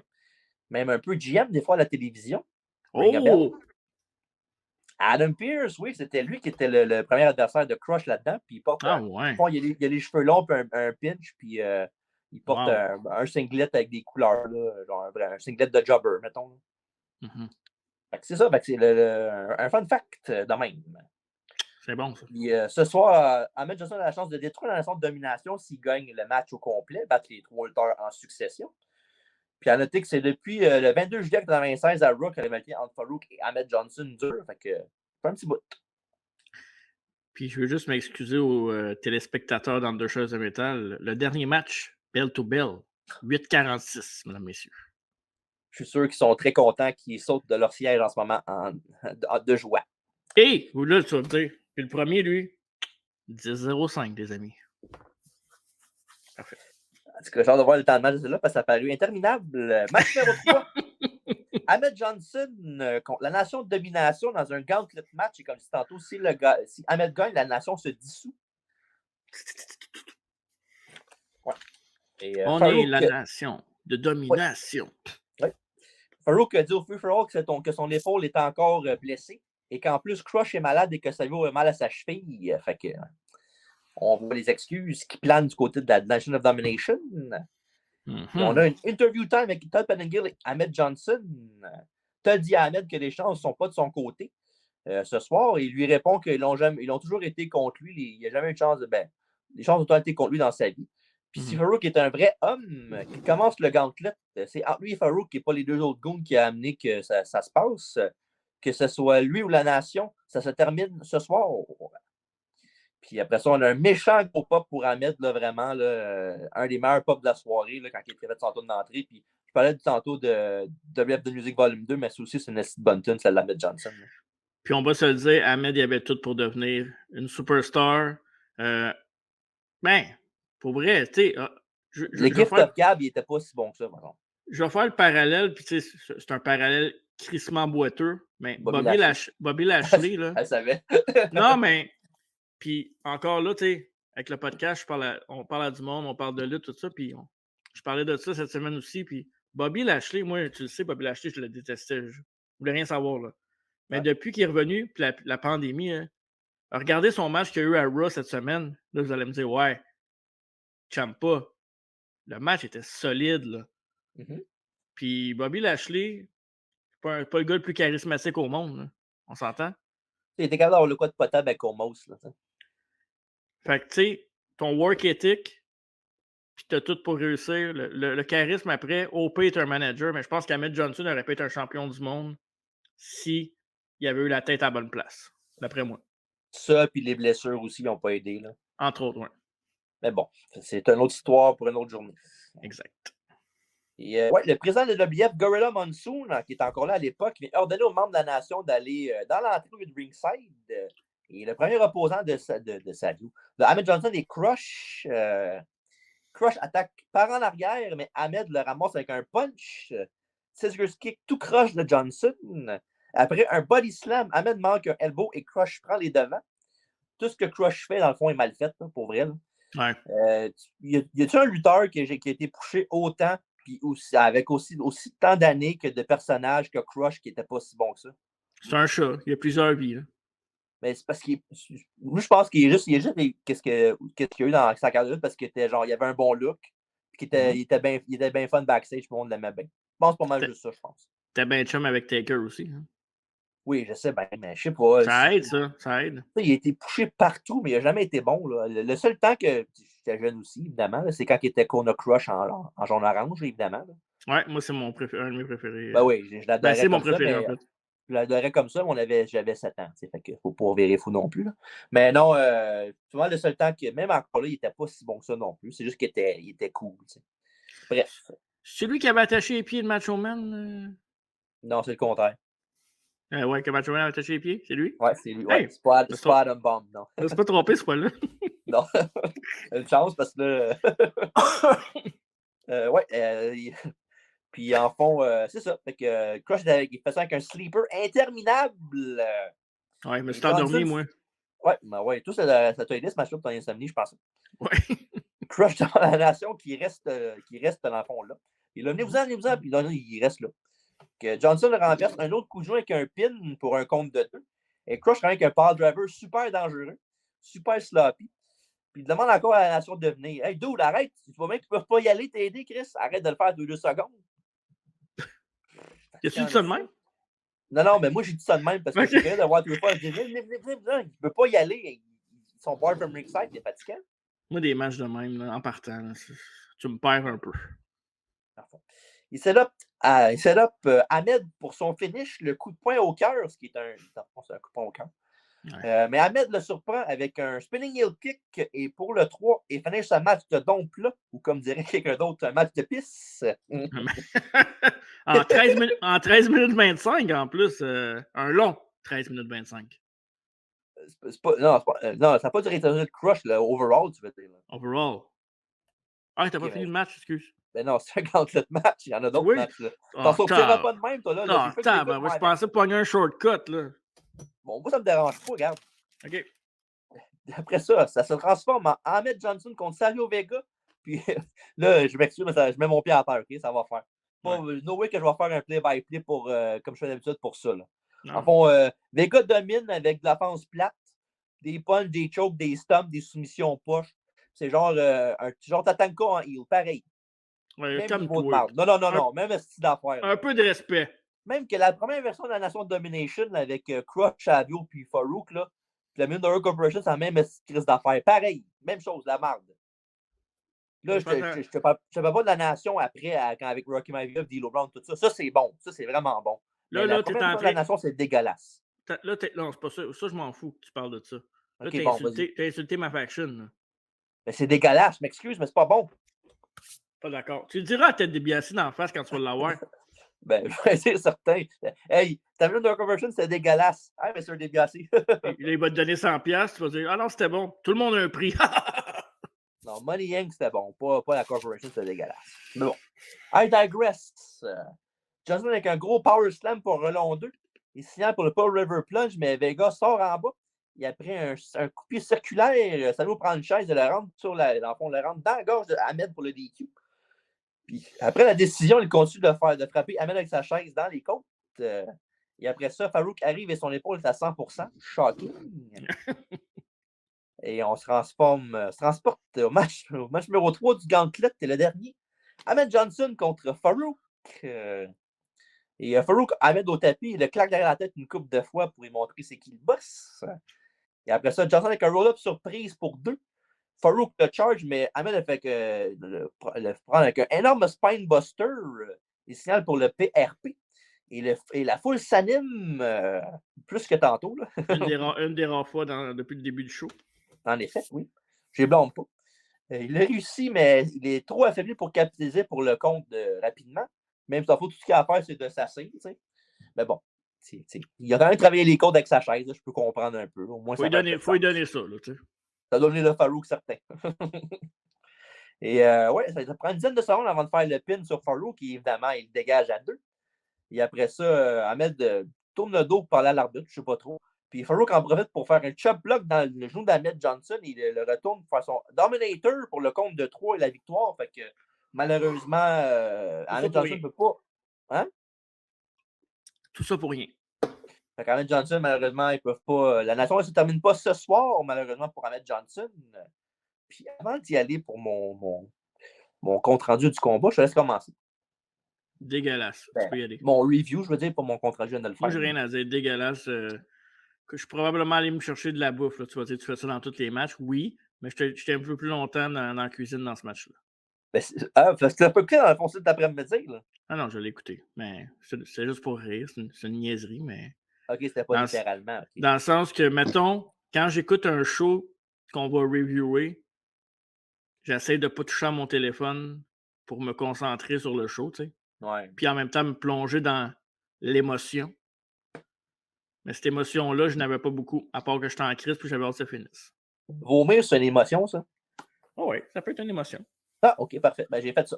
Même un peu GM, des fois, à la télévision. Ring a bell. Oh! Adam Pearce, oui, c'était lui qui était le premier adversaire de Crush là-dedans. Puis il porte ouais. il a les cheveux longs, puis un pinch, puis il porte un singlet avec des couleurs, là, genre un singlet de jobber, mettons. Fait que c'est ça, c'est un fun fact de même. C'est bon, ça. Puis, ce soir, Ahmed Johnson a la chance de détruire la nation de domination s'il gagne le match au complet, battre les 3 lutteurs en succession. Puis à noter que c'est depuis le 22 juillet 1996 à Raw que la rivalité entre Farouk et Ahmed Johnson dure. Fait que c'est un petit bout. Puis je veux juste m'excuser aux téléspectateurs d'Undershires de Metal. Le dernier match, Bell to Bell, 8:46, mesdames, messieurs. Je suis sûr qu'ils sont très contents qu'ils sautent de leur siège en ce moment de joie. Et, là, tu vas me dire, puis le premier, lui, 10:05, les amis. Parfait. En tout cas, j'ai hâte de voir le temps de match de là parce que ça a paru interminable. Match numéro 3. Ahmed Johnson contre la nation de domination dans un gauntlet match. Et comme je disais tantôt, si Ahmed gagne, la nation se dissout. Ouais. Et, on Farouk, est la nation de domination. Ouais. Farouk a dit au free-for-all que son épaule était encore blessée et qu'en plus, Crush est malade et que ça lui a mal à sa cheville. Fait que on voit les excuses qui planent du côté de la Nation of Domination. Et on a une interview time avec Todd Pettengill et Ahmed Johnson. Todd dit à Ahmed que les chances ne sont pas de son côté ce soir. Et il lui répond qu'ils ont toujours été contre lui. Il n'y a jamais eu de chance. Les chances ont toujours été contre lui dans sa vie. Puis si Farouk est un vrai homme, qui commence le gauntlet, c'est entre lui et Farouk qui n'est pas les deux autres goons qui a amené que ça se passe. Que ce soit lui ou la nation, ça se termine ce soir. Puis après ça, on a un méchant gros pop pour Ahmed, là, vraiment, là, un des meilleurs pops de la soirée, là, quand il était fait son tour d'entrée. Puis je parlais tantôt de WF de Music Volume 2, mais c'est aussi une bonne tune, celle d'Ahmed Johnson. Là. Puis on va se le dire, Ahmed, il avait tout pour devenir une superstar. Pour vrai, tu sais. Le Gift of Gab, il n'était pas si bon que ça, maintenant. Je vais faire le parallèle, puis tu sais, c'est un parallèle crissement boiteux, mais Bobby Lashley, là. Elle savait. Non, mais. Puis encore là, tu sais, avec le podcast, on parle à du monde, on parle de lutte, tout ça, puis je parlais de ça cette semaine aussi, puis Bobby Lashley, moi, tu le sais, Bobby Lashley, je le détestais, je voulais rien savoir, là. Mais depuis qu'il est revenu, puis la pandémie, hein, regardez son match qu'il y a eu à Raw cette semaine, là, vous allez me dire, ouais, Ciampa, le match était solide, là. Puis Bobby Lashley, pas le gars le plus charismatique au monde, là. On s'entend? Il était capable d'avoir le quoi de potable avec Omos, là. Fait que, tu sais, ton work ethic, puis t'as tout pour réussir. Le charisme après, OP est un manager, mais je pense qu'Ahmed Johnson aurait pu être un champion du monde si il avait eu la tête à la bonne place, d'après moi. Ça, puis les blessures aussi n'ont pas aidé, là. Entre autres, oui. Mais bon, c'est une autre histoire pour une autre journée. Exact. Et, le président de l'OBF, Gorilla Monsoon, qui est encore là à l'époque, il a ordonné aux membres de la nation d'aller dans l'entrée de ringside. Et le premier opposant de Ahmed Johnson est Crush. Crush attaque par en arrière, mais Ahmed le ramasse avec un punch. Scissors kick tout croche de Johnson. Après un body slam, Ahmed manque un elbow et Crush prend les devants. Tout ce que Crush fait, dans le fond, est mal fait, là, pour vrai. Ouais. Y a-t-il un lutteur qui a été poussé autant, puis aussi, avec aussi tant d'années que de personnages que Crush qui n'était pas si bon que ça? C'est un chat. Il y a plusieurs vies, là. Mais c'est parce qu'il je pense qu'il est juste qu'est-ce qu'il y a eu dans sa carrière parce qu'il était genre, il avait un bon look, puis il était bien fun backstage, puis on l'aimait bien. Je pense pas mal juste ça, je pense. T'es bien chum avec Taker aussi. Hein? Oui, je sais bien, mais je sais pas. Ça aide, ça. Ça aide. Il a été poussé partout, mais il n'a jamais été bon. Là. Le seul temps que j'étais jeune aussi, évidemment, c'est quand il était Kona Crush en jaune orange, évidemment. Là. Ouais, moi, c'est un de mes préférés. Ben oui, je l'adorais. C'est mon préféré, en fait. Je l'adorais comme ça, mais j'avais 7 ans. Fait que faut pas virer fou non plus. Là. Mais non, souvent, le seul temps que, même encore là, il n'était pas si bon que ça non plus. C'est juste qu'il était cool. T'sais. Bref. C'est lui qui avait attaché les pieds de Macho Man? Non, c'est le contraire. Ouais, que Macho Man avait attaché les pieds, c'est lui? Ouais, c'est lui. Ouais. C'est pas Adam Bomb, non. Je ne suis pas trompé ce fois-là. Non. Une chance parce que là. Ouais. Puis en fond, c'est ça. Fait que Crush, il fait ça avec un sleeper interminable. Ouais, mais c'est endormi, moi. Ouais, ben ouais. Tout ça t'a aidé ce match-là pour ton insomnie, je pense. Ouais. Crush dans la nation qui reste dans le fond là. Il a venez-vous-en, puis là, il reste là. Que Johnson le renverse, un autre coup de joint avec un pin pour un compte de 2. Et Crush quand même avec un power driver super dangereux, super sloppy. Puis il demande encore à la nation de venir. Hey, dude, arrête. Tu vois bien qu'ils ne peuvent pas y aller t'aider, Chris. Arrête de le faire 2 secondes. As-tu dit ça de même? Non, mais moi, j'ai dit ça de même parce que je suis de voir tous les fois. Je dis, venez. Il ne peut pas y aller. Son power from ringside, il est fatiguant. Moi, des matchs de même, là, en partant, là, tu me perds un peu. Il set up Ahmed pour son finish, le coup de poing au cœur, ce qui est un coup de poing au cœur. Ouais. Mais Ahmed le surprend avec un spinning heel kick et pour le 3, il finit ce match de don plat, ou comme dirait quelqu'un d'autre, un match de pisse. en 13 minutes 25 en plus, un long 13 minutes 25. Non, ça n'a pas duré de crush, le overall, tu veux dire. Là. Overall. Ah, t'as pas fini le match, excuse. Ben non, c'est un gauntlet match, il y en a d'autres matchs. T'en sortiras pas de même, toi, là. Non, je pensais pogner un shortcut, là. Bon, moi, ça me dérange pas, regarde. OK. Après ça se transforme en Ahmed Johnson contre Savio Vega. Puis là, je m'excuse, mais je mets mon pied à terre, OK? Ça va faire. No way que je vais faire un play-by-play pour, comme je fais d'habitude pour ça. Là. En fond, Vega domine avec de l'offense plate, des punches, des chokes, des stumps, des soumissions poches. C'est genre un genre Tatanka en heel, pareil. Ouais, même niveau de marde. Non, même style d'affaires. Un peu de respect. Même que la première version de la Nation de Domination là, avec Crush, Savio puis Farouk, là, puis la Million Corporation, c'est la même crise d'affaires. Pareil, même chose, la marde. Là, je te parle pas de la Nation après, avec Rocky Maivia, D'Lo Brown, tout ça. Ça, c'est bon. Ça, c'est vraiment bon. Là, la première version de la Nation, c'est dégueulasse. Là, non, c'est pas ça. Ça, je m'en fous que tu parles de ça. Là, okay, t'as insulté ma faction. Là. Mais c'est dégueulasse. Je m'excuse, mais c'est pas bon. Pas d'accord. Tu le diras à Ted DiBiase dans la face quand tu vas l'avoir. Ben, c'est certain. Hey, ta Million Conversion, c'est dégueulasse. Hey, Mr. DiBiase. Il va te donner 100$, tu vas dire, ah non, c'était bon. Tout le monde a un prix. Non, Money Inc., c'était bon. Pas la Corporation, c'était dégueulasse. Mais bon. I digress. Johnson avec un gros power slam pour Relon 2. Il signale pour le Pearl River Plunge, mais Vega sort en bas. Il a pris un coup de pied circulaire. Ça nous prend une chaise et le rentre dans le fond, le rentre dans la gorge de Ahmed pour le DQ. Puis après la décision, il continue de frapper Ahmed avec sa chaise dans les côtes. Et après ça, Farouk arrive et son épaule est à 100%. Shocking. Et on se transporte au match numéro 3 du Gauntlet. C'est le dernier. Ahmed Johnson contre Farouk. Et Farouk Ahmed au tapis, il le claque derrière la tête une couple de fois pour lui montrer c'est qui le boss. Et après ça, Johnson avec un roll-up surprise pour 2. Farouk le charge, mais Ahmed a fait que le prendre avec un énorme spine buster. Il signale pour le PRP. Et la foule s'anime plus que tantôt. Là. une des rares fois depuis le début du show. En effet, oui. Je ne blâme pas. Il a réussi, mais il est trop affaibli pour capitaliser pour le compte rapidement. Même s'il faut tout ce qu'il a à faire, c'est de s'asseoir. Mais bon, il a quand même travaillé les côtes avec sa chaise. Là, je peux comprendre un peu. Au moins, faut lui donner ça. Là, tu sais. Ça a donné le Farouk certain. Et ouais, ça prend une dizaine de secondes avant de faire le pin sur Farouk, qui évidemment, il dégage à 2. Et après ça, Ahmed tourne le dos pour parler à l'arbitre, je ne sais pas trop. Puis Farouk en profite pour faire un chop block dans le genou d'Ahmed Johnson. Il le retourne pour faire son Dominator pour le compte de 3 et la victoire. Fait que malheureusement, Ahmed Johnson ne peut pas. Hein? Tout ça pour rien. Fait qu'Ahmed Johnson, malheureusement, ils peuvent pas. La nation ne se termine pas ce soir, malheureusement, pour Ahmed Johnson. Puis avant d'y aller pour mon compte rendu du combat, je te laisse commencer. Dégueulasse. Tu peux y aller. Mon review, je veux dire, pour mon compte rendu, de le faire. Moi, j'ai rien à dire. Dégueulasse. Que je suis probablement allé me chercher de la bouffe. Là. Tu vas dire, tu fais ça dans tous les matchs. Oui, mais j'étais un peu plus longtemps dans la cuisine dans ce match-là. Parce que c'est un peu clair dans le fond cet après-midi. Là. Ah non, je l'ai écouté. Mais c'est juste pour rire. C'est une niaiserie, mais. OK, c'était pas littéralement. Okay. Dans le sens que, mettons, quand j'écoute un show qu'on va reviewer, j'essaie de ne pas toucher à mon téléphone pour me concentrer sur le show, tu sais. Ouais. Puis en même temps, me plonger dans l'émotion. Mais cette émotion-là, je n'avais pas beaucoup, à part que j'étais en crise puis j'avais hâte que ça finisse. Vomir, c'est une émotion, ça? Oh oui, ça peut être une émotion. Ah, OK, parfait. Ben, j'ai fait ça.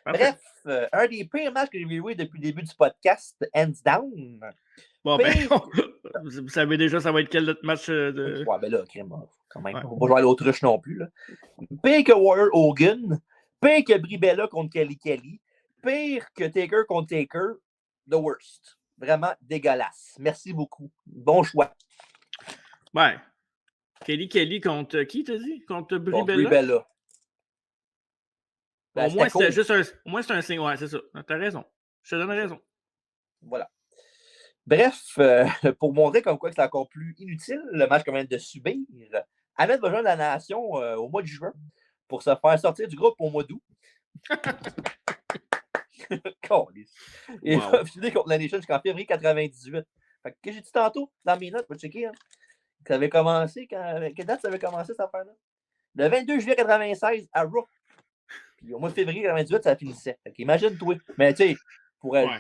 Parfait. Bref, un des pires matchs que j'ai joué depuis le début du podcast, hands down. Bon, ben, Pire... vous savez déjà ça va être quel notre match de... Ouais, ben là, crème, quand même. Ouais. On va pas jouer à l'autruche non plus. Là. Pire que Warrior Hogan. Pire que Bribella contre Kelly Kelly. Pire que Taker contre Taker. The worst. Vraiment dégueulasse. Merci beaucoup. Bon choix. Ouais. Kelly contre qui, t'as dit? Contre Bon, Bribella? Bribella. Ben, au moins, c'était juste un... Au moins, c'est un signe. Ouais, c'est ça. T'as raison. Je te donne raison. Voilà. Bref, pour montrer comme quoi que c'est encore plus inutile, le match qu'on vient de subir, Ahmed va joindre la nation au mois de juin pour se faire sortir du groupe au mois d'août. Et il va finir contre la Nation jusqu'en février 98. Fait que j'ai dit tantôt dans mes notes, je vais checker. Hein, ça avait commencé quelle date ça avait commencé cette affaire-là? Le 22 juillet 96 à Raw. Puis au mois de février 98, ça finissait. Fait imagine-toi. Mais tu sais, pour être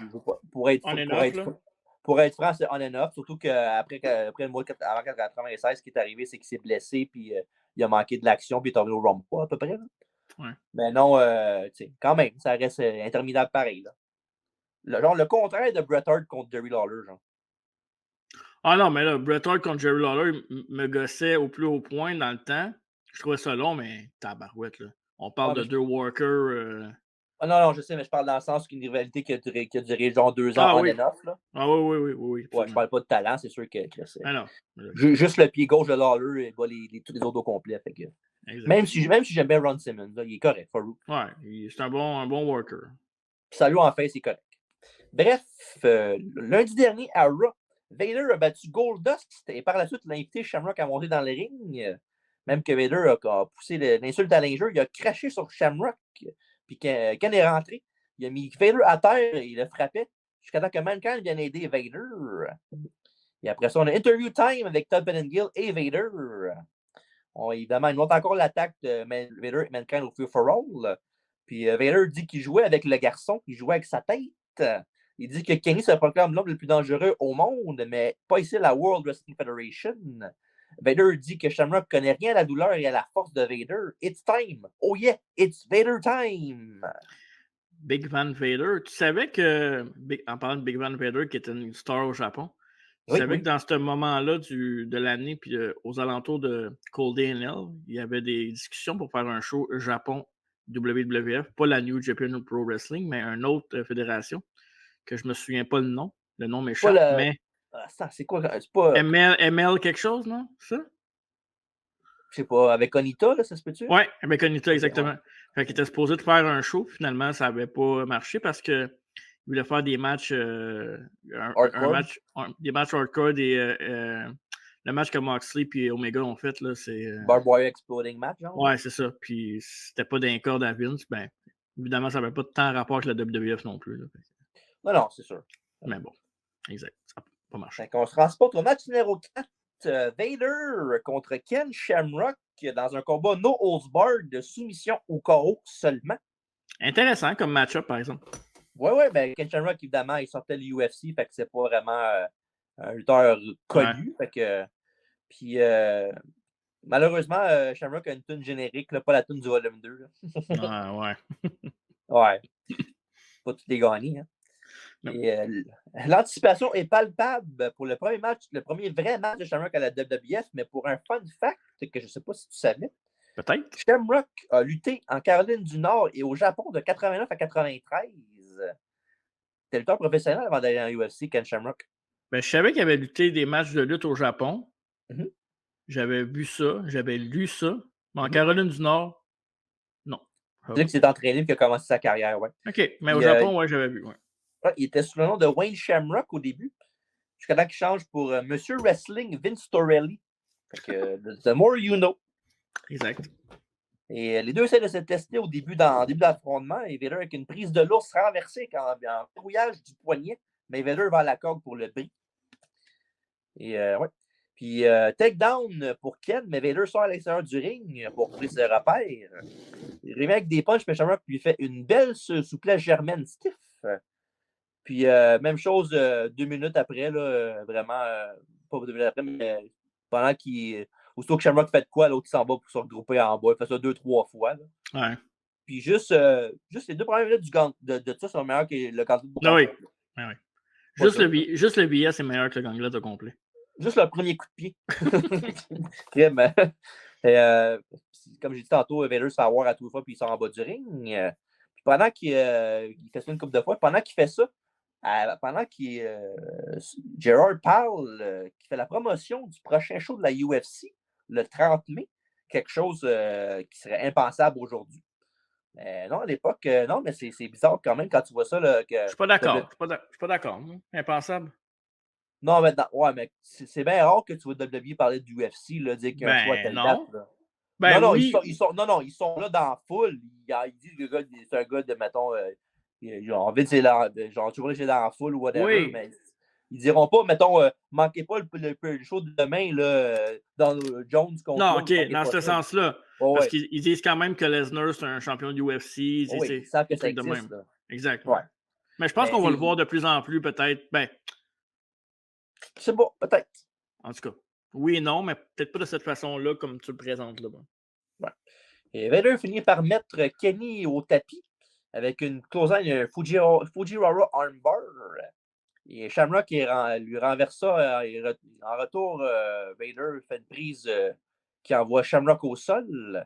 franc, c'est on and off. Surtout qu'après le mois avant 96, ce qui est arrivé, c'est qu'il s'est blessé, puis il a manqué de l'action, puis il est tombé au Rumble à peu près. Ouais. Mais non, quand même, ça reste interminable pareil. Là. Genre le contraire de Bret Hart contre Jerry Lawler. Genre. Ah non, mais là, Bret Hart contre Jerry Lawler me gossait au plus haut point dans le temps. Je trouvais ça long, mais tabarouette, là. On parle de deux workers. Ah non, je sais, mais je parle dans le sens qu'une rivalité qui a duré genre 2 ans on and off. Là. Ah oui. Ouais, je parle pas de talent, c'est sûr que c'est. Ah non. Juste le pied gauche de Lawler et pas tous les autres au complet. Fait que... même si j'aime bien Ron Simmons, là, il est correct, Farouk. Ouais, c'est un bon worker. Salut en face, c'est correct. Bref, lundi dernier à Raw, Vader a battu Goldust et par la suite l'a invité Shamrock à monter dans le ring. Même que Vader a poussé l'insulte à l'injure, il a craché sur Shamrock. Puis quand il est rentré, il a mis Vader à terre et il le frappait jusqu'à temps que Mankind vienne aider Vader. Et après ça, on a interview time avec Todd Pettengill et Vader. Évidemment, il monte encore l'attaque de Vader et Mankind au Fear for All. Puis Vader dit qu'il jouait avec le garçon, il jouait avec sa tête. Il dit que Kenny se proclame l'homme le plus dangereux au monde, mais pas ici la World Wrestling Federation. Vader dit que Shamrock connaît rien à la douleur et à la force de Vader. It's time. Oh yeah, it's Vader time. Big Van Vader. Tu savais que, en parlant de Big Van Vader, qui était une star au Japon, tu savais que dans ce moment-là de l'année, puis aux alentours de Cold Day Hell, il y avait des discussions pour faire un show Japon WWF, pas la New Japan Pro Wrestling, mais une autre fédération, que je me souviens pas le nom. Le nom m'échappe, mais... c'est quoi? C'est pas... ML quelque chose, non? Ça? Je sais pas, avec Onita, là, ça se peut-tu? Ouais, avec Onita, exactement. Ouais. Fait qu'il était supposé de faire un show, finalement, ça n'avait pas marché parce que il voulait faire des matchs des matchs hardcore, le match que Moxley et Omega ont fait, là, c'est... Barbed Wire Exploding Match, genre? Ouais, c'est ça. Puis c'était pas d'un corps à Vince, ben, évidemment, ça n'avait pas tant rapport avec la WWF non plus. Là. Non, c'est sûr. Mais bon, exact. Ça n'a pas marché. On se transporte au match numéro 4. Vader contre Ken Shamrock dans un combat no holds barred de soumission au KO seulement. Intéressant comme match-up, par exemple. Ouais, ben Ken Shamrock, évidemment, il sortait de l'UFC, fait que c'est pas vraiment un lutteur connu. Ouais. Fait que, puis, malheureusement, Shamrock a une tune générique, là, pas la tune du volume 2. Ouais. Ouais. Pas tous les gagnés. Hein. L'anticipation est palpable pour le premier match, le premier vrai match de Shamrock à la WWF, mais pour un fun fact que je ne sais pas si tu savais. Peut-être. Shamrock a lutté en Caroline du Nord et au Japon de 89 à 93. C'était lutteur professionnel avant d'aller dans l'UFC, Ken Shamrock. Ben, je savais qu'il avait lutté des matchs de lutte au Japon. Mm-hmm. J'avais vu ça, j'avais lu ça. Mais en Caroline du Nord, non. C'est là que c'est entraîné et qu'il a commencé sa carrière, ouais. OK, mais au Japon, ouais, j'avais vu, ouais. Il était sous le nom de Wayne Shamrock au début, jusqu'à temps qu'il change pour Monsieur Wrestling Vince Torelli. Fait que, the more you know. Exact. Et les deux essaient de se tester au début d'affrontement. Et Vader avec une prise de l'ours renversée en brouillage du poignet. Mais Vader va à la corde pour le bris. Et ouais. Puis takedown pour Ken, mais Vader sort à l'extérieur du ring pour trouver ses repères. Il revient avec des punches, mais Shamrock lui fait une belle souplesse germaine stiff. Puis même chose 2 minutes après, là, vraiment, pas 2 minutes après, mais pendant qu'il. Aussitôt que Shamrock fait de quoi, l'autre s'en va pour se regrouper en bas. Il fait ça 2-3 fois. Là. Ouais. Puis juste les 2 premières minutes de ça sont meilleures que le gauntlet au complet. Oui. Oui. Juste le VS est meilleur que le gauntlet au complet. Juste le premier coup de pied. Comme j'ai dit tantôt, Vader se fait avoir à tous les fois, puis il sort en bas du ring. Puis pendant qu'il fait ça une couple de fois, pendant qu'il fait ça, pendant qu'il Gerard parle, qui fait la promotion du prochain show de la UFC, le 30 mai, quelque chose qui serait impensable aujourd'hui. Non, à l'époque, non, mais c'est bizarre quand même quand tu vois ça. Là, que je suis pas d'accord. Je suis pas d'accord. Impensable. Non, mais c'est bien rare que tu vois WWE parler de UFC, là, dire qu'il y a un choix à telle date. Là. Non, oui. ils sont là dans la foule. Ils disent que le gars, c'est un gars de, mettons, genre, vite, c'est genre, tu vois, c'est dans la foule ou whatever, mais ils diront pas, mettons, manquez pas le show de demain, là, dans Jones contre. Non, OK, dans ce sens-là. Parce qu'ils disent quand même que Lesnar, c'est un champion du UFC. Ils savent que ça existe. De même. Là. Exact. Ouais. Mais je pense qu'on va le voir de plus en plus, peut-être. C'est bon, peut-être. En tout cas, oui et non, mais peut-être pas de cette façon-là, comme tu le présentes là. Ouais. Et Vader finit par mettre Kenny au tapis avec une clothesline Fujiwara armbar. Et Shamrock lui renverse ça. En retour, Vader fait une prise qui envoie Shamrock au sol.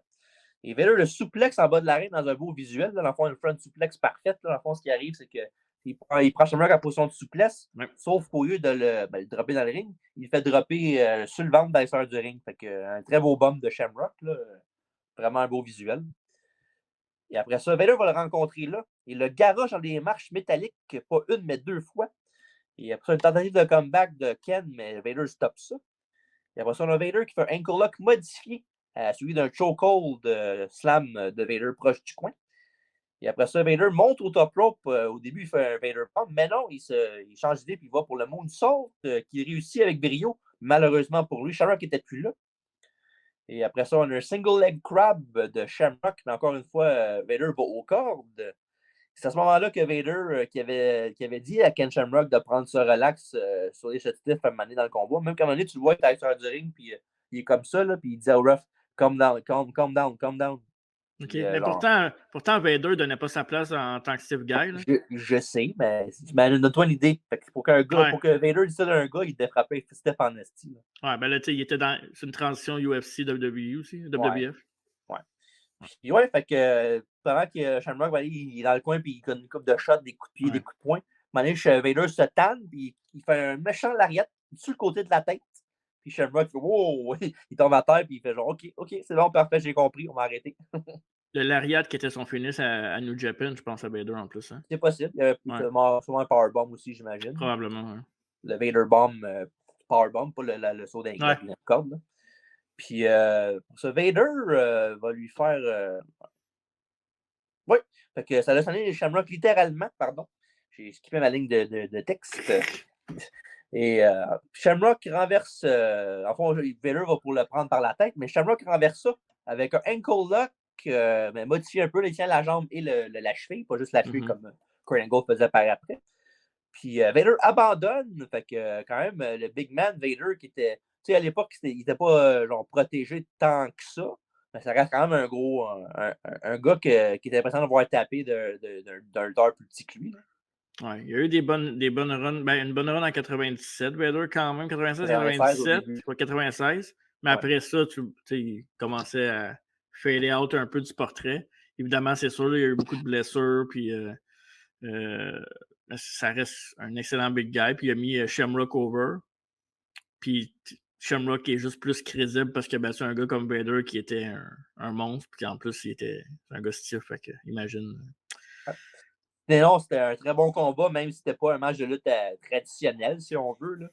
Et Vader le souplexe en bas de l'arène dans un beau visuel. Là, dans le fond, une front suplex parfaite. Là, dans le fond, ce qui arrive, c'est qu'il prend Shamrock en position de souplesse, sauf qu'au lieu de le dropper dans le ring, il fait dropper sur le ventre dans l'extérieur du ring. Fait que, un très beau bump de Shamrock. Là, vraiment un beau visuel. Et après ça, Vader va le rencontrer là. Il le garoche dans des marches métalliques, pas une, mais 2 fois. Et après ça, une tentative de comeback de Ken, mais Vader stoppe ça. Et après ça, on a Vader qui fait un ankle lock modifié, suivi d'un chokehold slam de Vader proche du coin. Et après ça, Vader monte au top rope. Au début, il fait un Vader pump, mais non, il change d'idée et il va pour le moonsault qu'il réussit avec brio. Malheureusement pour lui, Shamrock n'était plus là. Et après ça, on a un single leg crab de Shamrock, mais encore une fois, Vader va aux cordes. C'est à ce moment-là que Vader qui avait dit à Ken Shamrock de prendre ce relax sur les châtifs à un moment donné dans le combat. Même qu'à un moment donné, tu le vois, il est à l'extérieur du ring, puis il est comme ça, là, puis il dit au ref, calm down, calm down, calm down. OK, mais pourtant, Vader ne donnait pas sa place en tant que Steve Guy. Là. Je sais, mais donne-toi une idée. Pour que Vader dise ça d'un gars, il devait frapper Steph en esti. Ouais, ben là, tu sais, il était c'est une transition UFC WWE aussi, WWF. Ouais. Puis ouais, fait que pendant que Shamrock, il est dans le coin, puis il donne une coupe de shots, des coups de pied, des coups de poing. À un moment donné, Vader se tanne, puis il fait un méchant lariat sur le côté de la tête. Puis Shamrock fait wow! Il tombe à terre, puis il fait genre OK, c'est bon, parfait, j'ai compris, on va arrêter. Le lariat qui était son finish à New Japan, je pense à Vader en plus. Hein? C'est possible. Il y avait sûrement un powerbomb aussi, j'imagine. Probablement, oui. Le Vader Bomb, powerbomb, pas le saut d'un gars, la corde. Là. Puis, ce Vader va lui faire. Oui, fait que ça laisse aller les Shamrock littéralement, pardon. J'ai skippé ma ligne de texte. Et Shamrock renverse. En fond, Vader va pour le prendre par la tête, mais Shamrock renverse ça avec un ankle lock, mais modifié un peu. Il tient la jambe et la cheville, pas juste la cheville comme Kurt Angle faisait par après. Puis Vader abandonne. Fait que quand même, le big man Vader qui était. Tu sais, à l'époque, il n'était pas genre protégé tant que ça. Mais ça reste quand même un gros. Un gars qui était impressionnant de voir taper d'un lutteur plus petit que lui. Ouais, il y a eu des bonnes runs. Ben, une bonne run en 97, Vader quand même. 96-97, pas 96. Mais après ça, il commençait à fader out un peu du portrait. Évidemment, c'est sûr, il y a eu beaucoup de blessures. Puis ça reste un excellent big guy. Puis il a mis Shamrock over. Puis Shamrock est juste plus crédible parce que c'est un gars comme Vader qui était un monstre. Puis en plus, il était un gars stiff. Fait que, imagine. Mais non, c'était un très bon combat, même si c'était pas un match de lutte traditionnel, si on veut, là,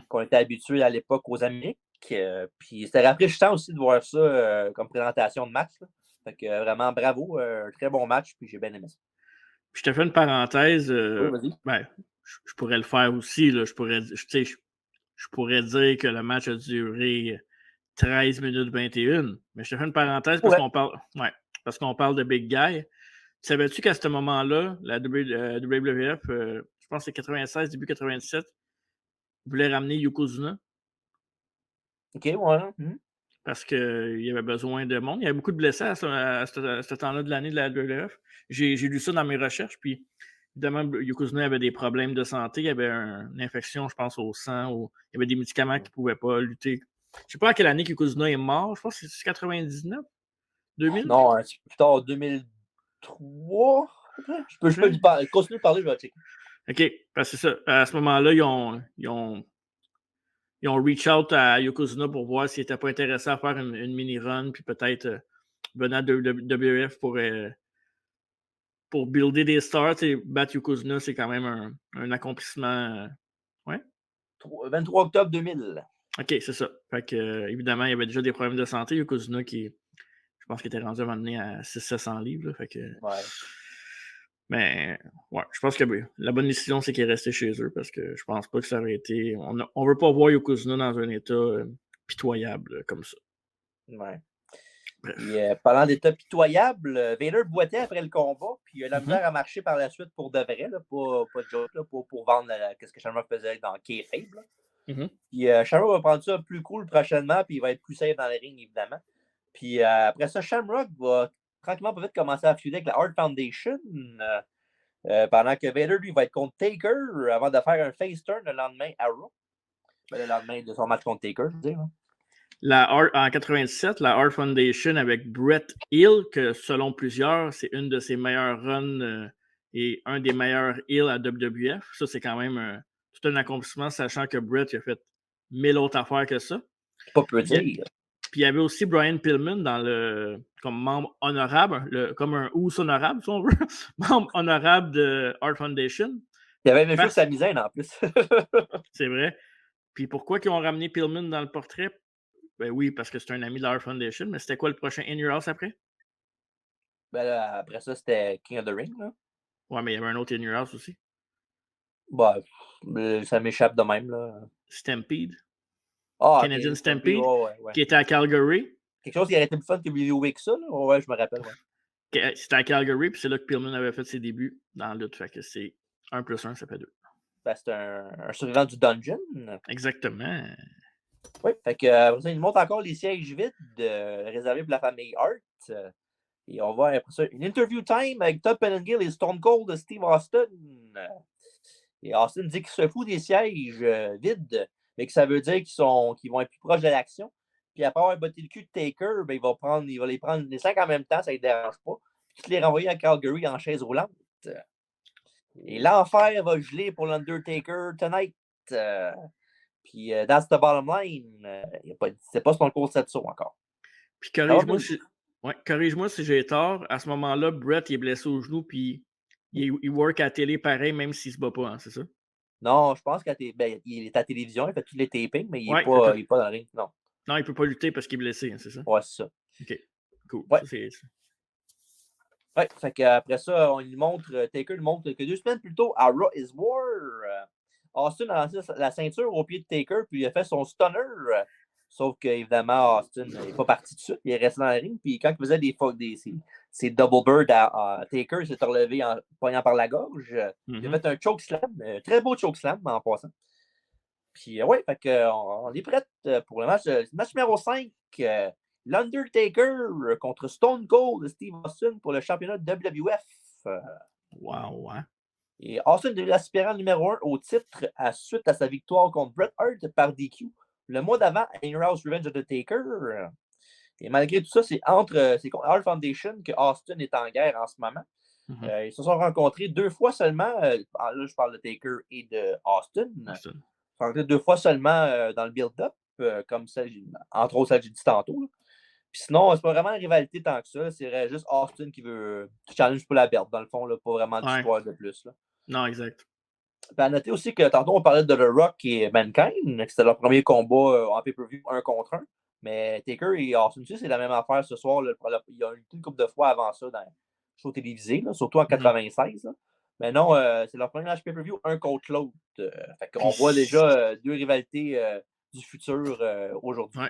qu'on était habitué à l'époque aux Amériques. Puis c'était rafraîchissant aussi de voir ça comme présentation de match. Là. Fait que vraiment, bravo, un très bon match, puis j'ai bien aimé ça. Puis je te fais une parenthèse. Oui, vas-y. Je pourrais le faire aussi. Là. Je pourrais dire que le match a duré 13 minutes 21. Mais je te fais une parenthèse parce qu'on parle de Big Guy. Savais-tu qu'à ce moment-là, la WWF, je pense que c'est 96, début 97, voulait ramener Yokozuna? OK, ouais. parce qu'il y avait besoin de monde. Il y avait beaucoup de blessés à ce temps-là de l'année de la WWF. J'ai lu ça dans mes recherches, puis évidemment, Yokozuna avait des problèmes de santé. Il y avait une infection, je pense, au sang, ou il y avait des médicaments qui ne pouvaient pas lutter. Je ne sais pas à quelle année Yokozuna est mort. Je pense que c'est 99, 2000? Non, un petit peu plus tard, 2003. Je peux lui parler. Continue de parler, je vais checker. OK, parce que c'est ça. À ce moment-là, ils ont reach out à Yokozuna pour voir s'il n'était pas intéressé à faire une mini-run, puis peut-être venant de WWF pour builder des stars. Et battre Yokozuna, c'est quand même un accomplissement. Ouais. 23 octobre 2000. OK, c'est ça. Fait que, évidemment, il y avait déjà des problèmes de santé. Yokozuna, je pense qu'il était rendu à un moment donné à 600-700 livres. Là, fait que, ouais. Mais, ouais, je pense que la bonne décision, c'est qu'il est resté chez eux parce que je pense pas que ça aurait été. On ne veut pas voir Yokozuna dans un état pitoyable comme ça. Ouais. Et, parlant d'état pitoyable, Vader boitait après le combat, puis il a la misère à marcher par la suite pour de vrai, là, pas de joke, là, pour vendre ce que Shamrock faisait dans Kayfabe. Puis Shamrock va prendre ça plus cool prochainement, puis il va être plus safe dans les rings, évidemment. Puis après ça, Shamrock va tranquillement pas vite commencer à feuder avec la Hart Foundation, pendant que Vader, lui, va être contre Taker avant de faire un face turn le lendemain à Raw. Le lendemain de son match contre Taker, je veux dire. En 97, la Hart Foundation avec Brett Hill, que selon plusieurs, c'est une de ses meilleures runs et un des meilleurs Hill à WWF. Ça, c'est quand même tout un accomplissement, sachant que Brett a fait 1000 autres affaires que ça. Pas peu dire. Puis il y avait aussi Brian Pillman comme membre honorable, comme un Ous honorable, si on veut, membre honorable de Hart Foundation. Il y avait même chose sa misaine en plus. C'est vrai. Puis pourquoi ils ont ramené Pillman dans le portrait? Ben oui, parce que c'est un ami de la Hart Foundation, mais c'était quoi le prochain In Your House après? Ben là, après ça, c'était King of the Ring. Là. Ouais, mais il y avait un autre In Your House aussi. Bah, ça m'échappe de même. Là. Stampede. Canadian Stampede, ouais. Qui était à Calgary. Quelque chose qui aurait été plus fun que WWF que ça. Là. Ouais, je me rappelle. Ouais. C'était à Calgary, puis c'est là que Pillman avait fait ses débuts dans la lutte. Fait que c'est 1 + 1, ça fait 2. Ben, c'est un survivant du dungeon. Exactement. Oui, fait que il montre encore les sièges vides réservés pour la famille Hart. Et on va après ça une interview time avec Todd Pettengill et Stone Cold de Steve Austin. Et Austin dit qu'il se fout des sièges vides, mais que ça veut dire qu'ils vont être plus proches de l'action. Puis après avoir botté le cul de Taker, ben, il va les prendre les 5 en même temps, ça ne le dérange pas. Puis il les renvoyer à Calgary en chaise roulante. Et l'enfer va geler pour l'Undertaker tonight. Puis that's the bottom line. C'est pas Stone Cold Setso encore. Puis corrige-moi si j'ai tort. À ce moment-là, Brett il est blessé au genou, puis il work à la télé pareil, même s'il se bat pas, hein, c'est ça? Non, je pense qu'il est à la télévision, il fait tous les tapings, mais il n'est pas dans le ring. Non. Non, il ne peut pas lutter parce qu'il est blessé, hein, c'est ça? Ouais, c'est ça. OK. Cool. Ouais. Ça, c'est ça. Ouais, fait qu'après ça, Taker lui montre que 2 semaines plus tôt, à Raw is War, Austin a lancé la ceinture au pied de Taker, puis il a fait son stunner. Sauf qu'évidemment, Austin n'est pas parti de suite, il est resté dans le ring, puis quand il faisait ses double bird à Taker, il s'est relevé en poignant par la gorge. Il a fait un choke slam, très beau choke slam en passant. Puis ouais, fait qu'on est prêt pour le match numéro 5. L'Undertaker contre Stone Cold de Steve Austin pour le championnat de WWF. Wow, hein? Et Austin devient l'aspirant numéro 1 au titre suite à sa victoire contre Bret Hart par DQ le mois d'avant à In Your House Revenge of the Taker. Et malgré tout ça, c'est contre Hart Foundation que Austin est en guerre en ce moment. Ils se sont rencontrés 2 fois seulement. Là, je parle de Taker et de Austin. Ils se sont rencontrés 2 fois seulement dans le build-up, comme entre autres celle que j'ai dit tantôt. Là. Puis sinon, c'est pas vraiment une rivalité tant que ça. C'est juste Austin qui veut challenge pour la belt, dans le fond, là, pas vraiment d'histoire de plus. Là. Non, exact. Puis à noter aussi que tantôt, on parlait de The Rock et Mankind, que c'était leur premier combat en pay-per-view 1 contre 1. Mais Taker et Austin aussi, c'est la même affaire ce soir. Là, il y a eu une couple de fois avant ça dans le show télévisé, là, surtout en 96. Là. Mais non, c'est leur premier match pay-per-view 1 contre l'autre. Fait qu'on voit déjà 2 rivalités du futur aujourd'hui. Ouais.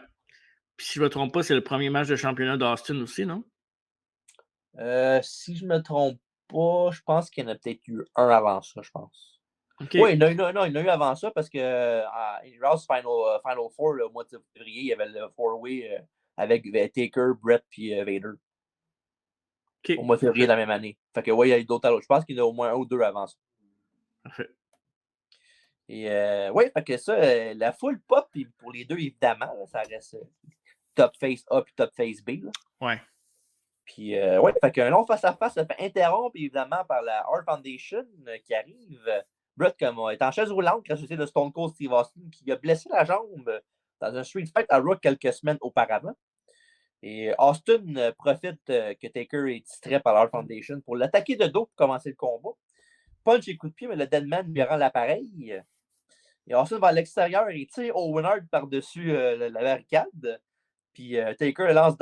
Puis si je ne me trompe pas, c'est le premier match de championnat d'Austin aussi, non? Si je ne me trompe pas, je pense qu'il y en a peut-être eu un avant ça, je pense. Okay. Oui, il y en a eu avant ça parce que Rouse Final Four, le mois de février, il y avait le four-way avec Taker, Brett puis Vader. Okay. Au mois de février de la même année. Fait que ouais, il y a d'autres. Je pense qu'il y en a au moins un ou deux avant ça. Parfait. Et ouais, fait que ça, la full pop, pour les deux, évidemment, là, ça reste top face A puis top face B. Là. Ouais. Puis ouais, fait qu'un long face-à-face se fait interrompre évidemment par la Hart Foundation qui arrive. Brett est en chaise roulante grâce de Stone Cold Steve Austin qui a blessé la jambe dans un street fight à Raw quelques semaines auparavant. Et Austin profite que Taker est distrait par la Hart Foundation pour l'attaquer de dos pour commencer le combat. Punch et coup de pied, mais le Deadman lui rend l'appareil. Et Austin va à l'extérieur et tire Owen Hart par-dessus la barricade. Puis Taker lance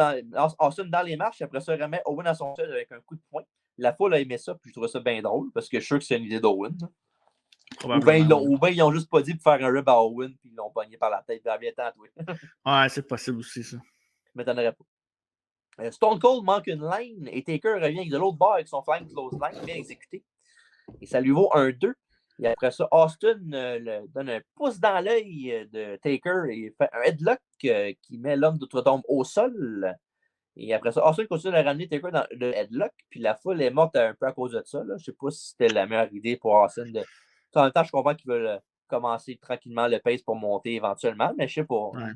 Austin dans les marches. Et après ça, remet Owen à son sol avec un coup de poing. La foule a aimé ça, puis je trouvais ça bien drôle parce que je suis sûr que c'est une idée d'Owen. Ou bien ils n'ont juste pas dit pour faire un rib à Owen, puis ils l'ont pogné par la tête. Bien tatoué. Ouais, c'est possible aussi, ça. Je ne m'étonnerais pas. Stone Cold manque une ligne et Taker revient de l'autre bord avec son flying close line bien exécuté. Et ça lui vaut un 2. Et après ça, Austin donne un pouce dans l'œil de Taker et fait un headlock qui met l'homme d'outre-tombe au sol. Et après ça, Austin continue de ramener Taker dans le headlock. Puis la foule est morte un peu à cause de ça. Là. Je ne sais pas si c'était la meilleure idée pour Austin. En même temps, je comprends qu'ils veulent commencer tranquillement le pace pour monter éventuellement, mais je sais pas. Ouais.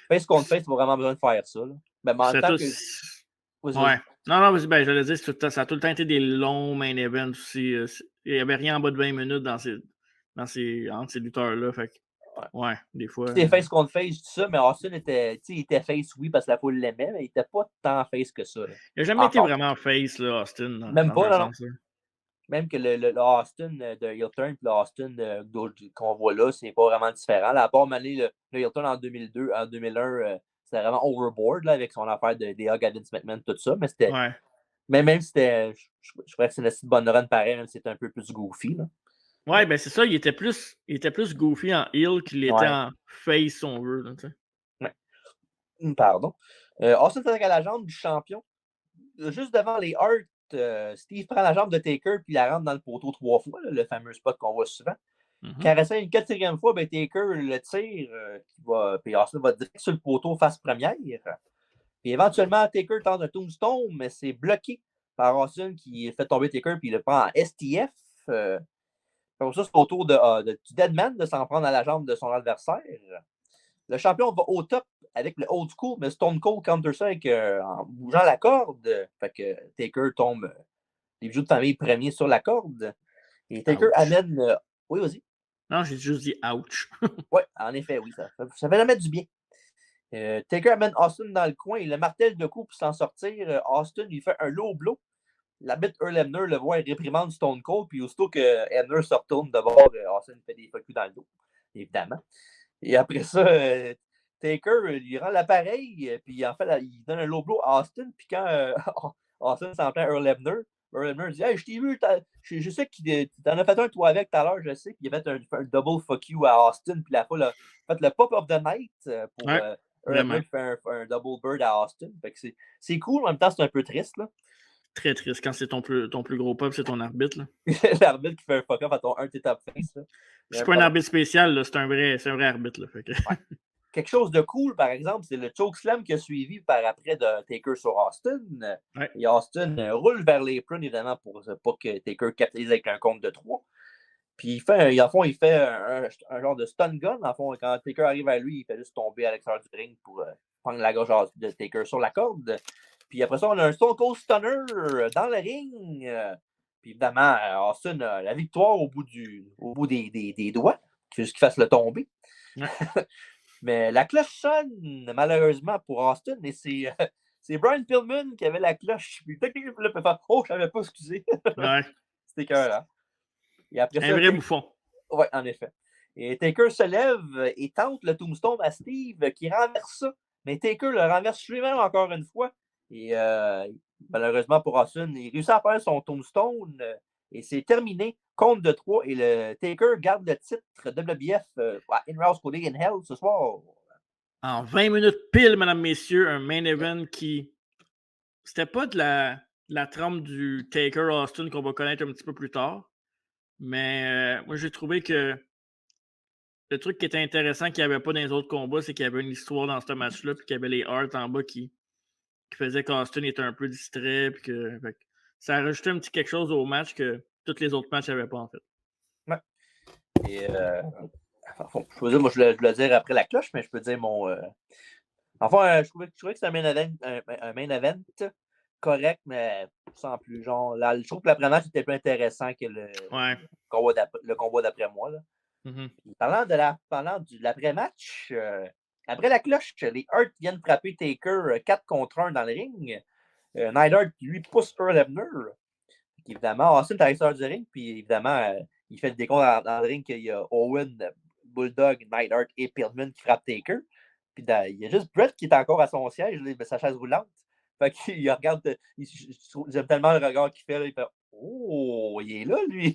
Face contre face, il va vraiment besoin de faire ça. Là. Ben, en tant que. Ouais. Non, ben, j'allais dire, ça a tout le temps été des longs main events aussi. Il n'y avait rien en bas de 20 minutes entre ces lutteurs-là. Fait que, ouais, des fois. C'était face contre face, tout ça, mais Austin était face, oui, parce que la foule l'aimait, mais il n'était pas tant face que ça. Là. Il n'a jamais été vraiment face, là, Austin. Même pas, non. Sens, même que le Austin de Heel Turn et le Austin qu'on voit là, c'est pas vraiment différent. Là, à part Mané, le Heel Turn en 2002, en 2001, c'était vraiment overboard là, avec son affaire des Hug à Vince McMahon, tout ça. Mais c'était. Ouais. Mais même si c'était. Je crois que c'est une bonne run pareil, même si c'était un peu plus goofy. Là. Ouais, ben c'est ça, il était plus goofy en heel qu'il était en face, si on veut. Là, ouais. Pardon. Austin s'attaque à la jambe du champion. Juste devant les Hart, Steve prend la jambe de Taker puis la rentre dans le poteau 3 fois, là, le fameux spot qu'on voit souvent. Caressant une 4e fois, ben, Taker le tire, puis Austin va direct sur le poteau face première. Puis éventuellement, Taker tente un tombstone, mais c'est bloqué par Austin qui fait tomber Taker puis il le prend en STF. Pour ça, c'est au tour du Deadman de s'en prendre à la jambe de son adversaire. Le champion va au top avec le old school, mais Stone Cold counter ça en bougeant la corde. Fait que Taker tombe les bijoux de famille premiers sur la corde. Et Taker amène. Oui, vas-y. Non, j'ai juste dit ouch. Oui, en effet, oui, ça fait jamais du bien. Taker amène Austin dans le coin, il le martèle de coups pour s'en sortir. Austin lui fait un low blow. L'arbitre Earl Hebner le voit et réprimande Stone Cold, puis aussitôt que Hebner se retourne de bord, Austin fait des coups dans le dos, évidemment. Et après ça, Taker lui rend l'appareil, puis en fait, il donne un low blow à Austin, puis quand Austin s'entend Earl Hebner dit hey, je t'ai vu, je sais que t'en as fait un toi avec tout à l'heure, je sais, puis il a fait un double fuck you à Austin, puis la foule a fait le pop of the night pour Earl Hebner qui fait un double bird à Austin. Fait que c'est cool, en même temps, c'est un peu triste. Là. Très triste quand c'est ton plus gros pop, c'est ton arbitre. L'arbitre qui fait un fuck off à ton 1 top face. Là. Je suis pas un arbitre spécial, là, c'est un vrai arbitre. Là, fait que... ouais. Quelque chose de cool, par exemple, c'est le chokeslam qui a suivi par après de Taker sur Austin. Ouais. Et Austin roule vers les l'apron, évidemment, pour pas que Taker capitalise avec un compte de 3. Puis il fait un genre de stun gun. En fond, quand Taker arrive à lui, il fait juste tomber à l'extérieur du ring pour prendre la gorge de Taker sur la corde. Puis après ça, on a un Stone Cold Stunner dans le ring. Puis évidemment, Austin a la victoire au bout des doigts, juste qu'il fasse le tomber. Ouais. Mais la cloche sonne, malheureusement, pour Austin. Et c'est Brian Pillman qui avait la cloche. Puis techniquement, il peut faire oh, je savais pas, excusé. Ouais. C'était écœurant. Et après un vrai bouffon. Oui, en effet. Et Taker se lève et tente le tombstone à Steve qui renverse ça. Mais Taker le renverse lui-même encore une fois. Et malheureusement pour Austin, il réussit à faire son tombstone et c'est terminé. Compte de 3 et le Taker garde le titre WBF In-House Cody in Hell ce soir. En 20 minutes pile, mesdames, messieurs, un main event qui. C'était pas de la trame du Taker Austin qu'on va connaître un petit peu plus tard. Mais moi, j'ai trouvé que le truc qui était intéressant qu'il n'y avait pas dans les autres combats, c'est qu'il y avait une histoire dans ce match-là, puis qu'il y avait les Hart en bas qui faisait qu'Austin était un peu distrait. Puis fait ça a rajouté un petit quelque chose au match que tous les autres matchs n'avaient pas, en fait. Ouais. Et, je peux dire, moi, je le dire après la cloche, mais je peux dire mon. Enfin, je trouvais que c'était un main event correct, mais sans plus. Genre, je trouve que l'après-match était plus intéressant que le combat d'après moi. Là. Mm-hmm. Parlant de l'après-match, après la cloche, les Hart viennent frapper Taker 4 contre 1 dans le ring. Neidhart, lui, pousse Earl Hebner. Évidemment, Austin est à l'extérieur du ring, puis évidemment, il fait le décompte dans le ring qu'il y a Owen, Bulldog, Neidhart et Pillman qui frappent Taker. Puis il y a juste Brett qui est encore à son siège, là, sa chaise roulante. Fait qu'il regarde, j'aime tellement le regard qu'il fait, là, il fait « Oh, il est là, lui! »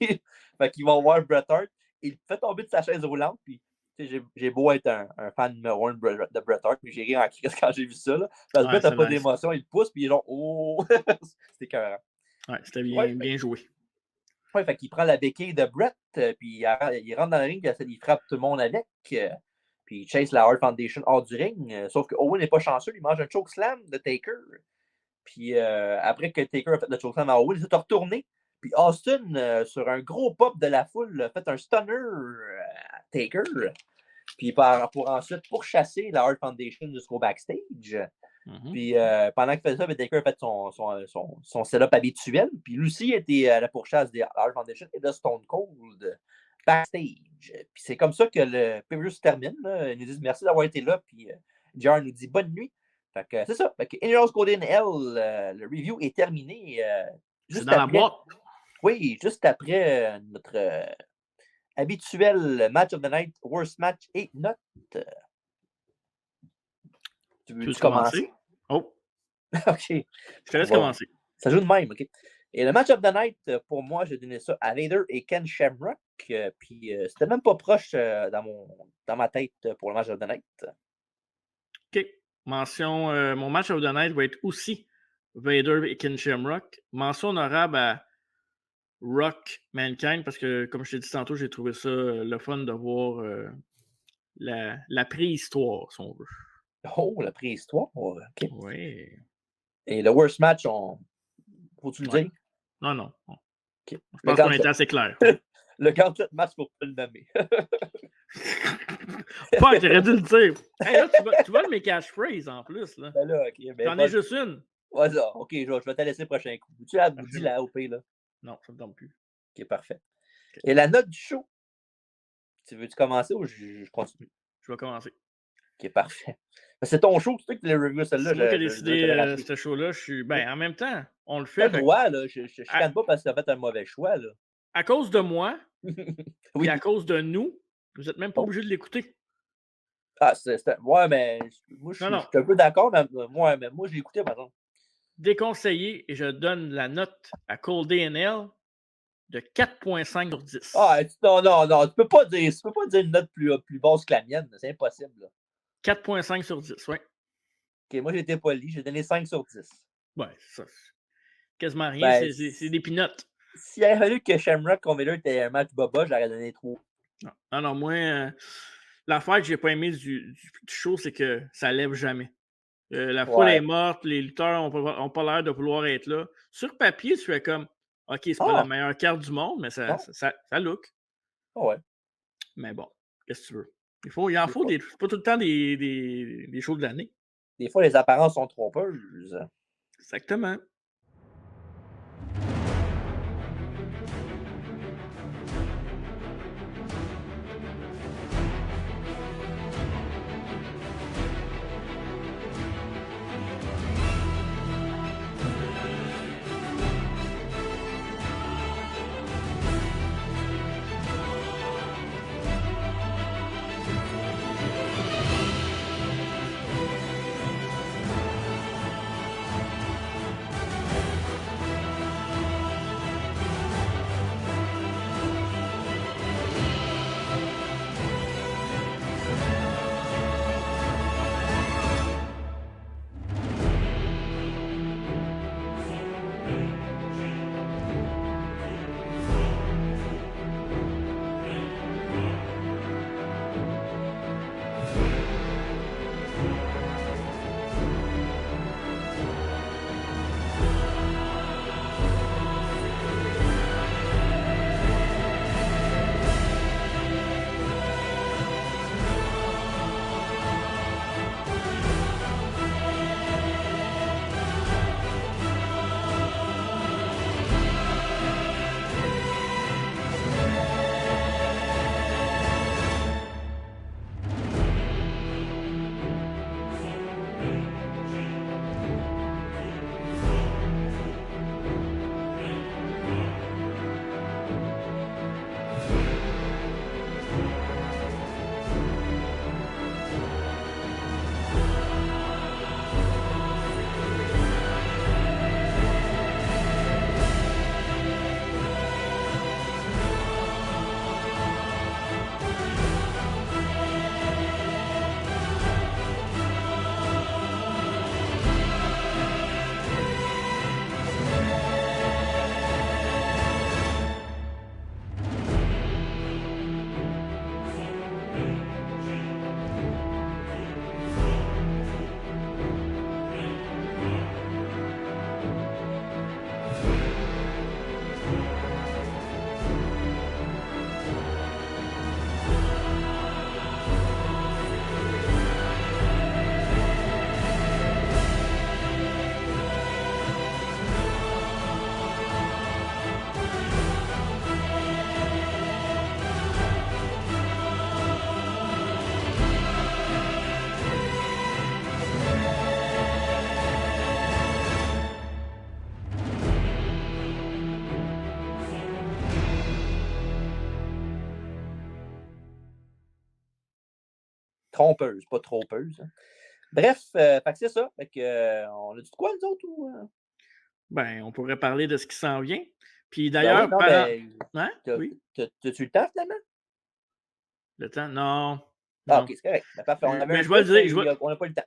Fait qu'il va voir Bret Hart, il fait tomber de sa chaise roulante, puis j'ai beau être un fan numéro 1 de Bret Hart, mais j'ai ri en crise quand j'ai vu ça. Là. Parce que Bret n'a pas d'émotion, il pousse, puis il est genre « Oh! » C'était écœurant. Ouais, c'était bien joué. Ouais, fait qu'il prend la béquille de Bret, puis il rentre dans le ring, il frappe tout le monde avec. Puis il chase la Hart Foundation hors du ring. Sauf que Owen n'est pas chanceux, il mange un chokeslam de Taker. Puis après que Taker a fait le chokeslam à Owen, il s'est retourné. Puis Austin, sur un gros pop de la foule, a fait un stunner à Taker. Puis pour ensuite pourchasser la Hart Foundation jusqu'au backstage. Mm-hmm. Puis pendant qu'il faisait ça, Taker a fait son setup habituel. Puis Lucy était à la pourchasse des Hart Foundation et de Stone Cold backstage. Puis c'est comme ça que le pay-per-view se termine. Là. Ils nous disent merci d'avoir été là. Puis JR nous dit bonne nuit. Fait que c'est ça. Fait que In Your House Code in Hell, le review est terminé. Juste dans la boîte. Oui, juste après notre habituel Match of the Night, Worst Match et note. Tu veux commencer? Oh. OK. Je te laisse commencer. Ça joue de même, OK. Et le Match of the Night, pour moi, j'ai donné ça à Vader et Ken Shamrock. Puis c'était même pas proche dans ma tête pour le Match of the Night. OK. Mention, mon Match of the Night va être aussi Vader et Ken Shamrock. Mention honorable à Rock Mankind, parce que, comme je t'ai dit tantôt, j'ai trouvé ça le fun de voir la préhistoire, si on veut. Oh, la préhistoire? OK. Oui. Et le worst match, faut-tu le dire? Non. Okay. Je pense qu'on était assez clair. Le gauntlet match pour pas le nommer. Fuck, j'aurais dû le dire. Hey, là, tu voles mes catchphrases en plus. Là. Ben là, okay, J'en ai juste une. Ouais, ça. OK, je vais te laisser le prochain coup. Tu dis la OP, là? Non, ça ne me tombe plus. OK, parfait. Okay. Et la note du show? Tu veux-tu commencer ou je continue? Je vais commencer. OK, parfait. C'est ton show, c'est toi qui l'as review celle-là. C'est moi qui ai décidé ce show-là. Ben, en même temps, on le fait. T'as le droit, là. Je chicane pas parce que t'as fait un mauvais choix, là. À cause de moi, oui. Et à cause de nous, vous n'êtes même pas obligé de l'écouter. Ah, ouais, mais moi, je suis un peu d'accord, mais moi, je l'ai écouté, par exemple. Déconseillé, et je donne la note à Cold DNL de 4.5 sur 10. Ah, non, tu peux pas dire une note plus basse que la mienne, c'est impossible. 4.5 sur 10, oui. OK, moi, j'étais poli, j'ai donné 5 sur 10. Ouais, c'est ça. Quasiment rien, Ben, c'est des pinottes. S'il avait fallu que Shamrock Convader était un match boba, j'aurais donné 3. Non, moi, l'affaire que j'ai pas aimé du show, c'est que ça lève jamais. La foule est morte, les lutteurs n'ont pas l'air de vouloir être là. Sur papier, tu fais comme, OK, c'est pas la meilleure carte du monde, mais ça look. Ouais. Mais bon, qu'est-ce que tu veux? Il en faut pas tout le temps des shows de l'année. Des fois, les apparences sont trompeuses. Exactement. trompeuse, pas trompeuse. Hein. Bref, c'est ça. On a dit de quoi, nous autres? Ben, on pourrait parler de ce qui s'en vient. Puis Ben d'ailleurs, oui, non, hein? Oui? T'as-tu le temps, finalement? Le temps? Non. Ah, Non. OK, c'est correct. Ben, parfait. On avait Mais un je vais le dire. on n'a pas le temps.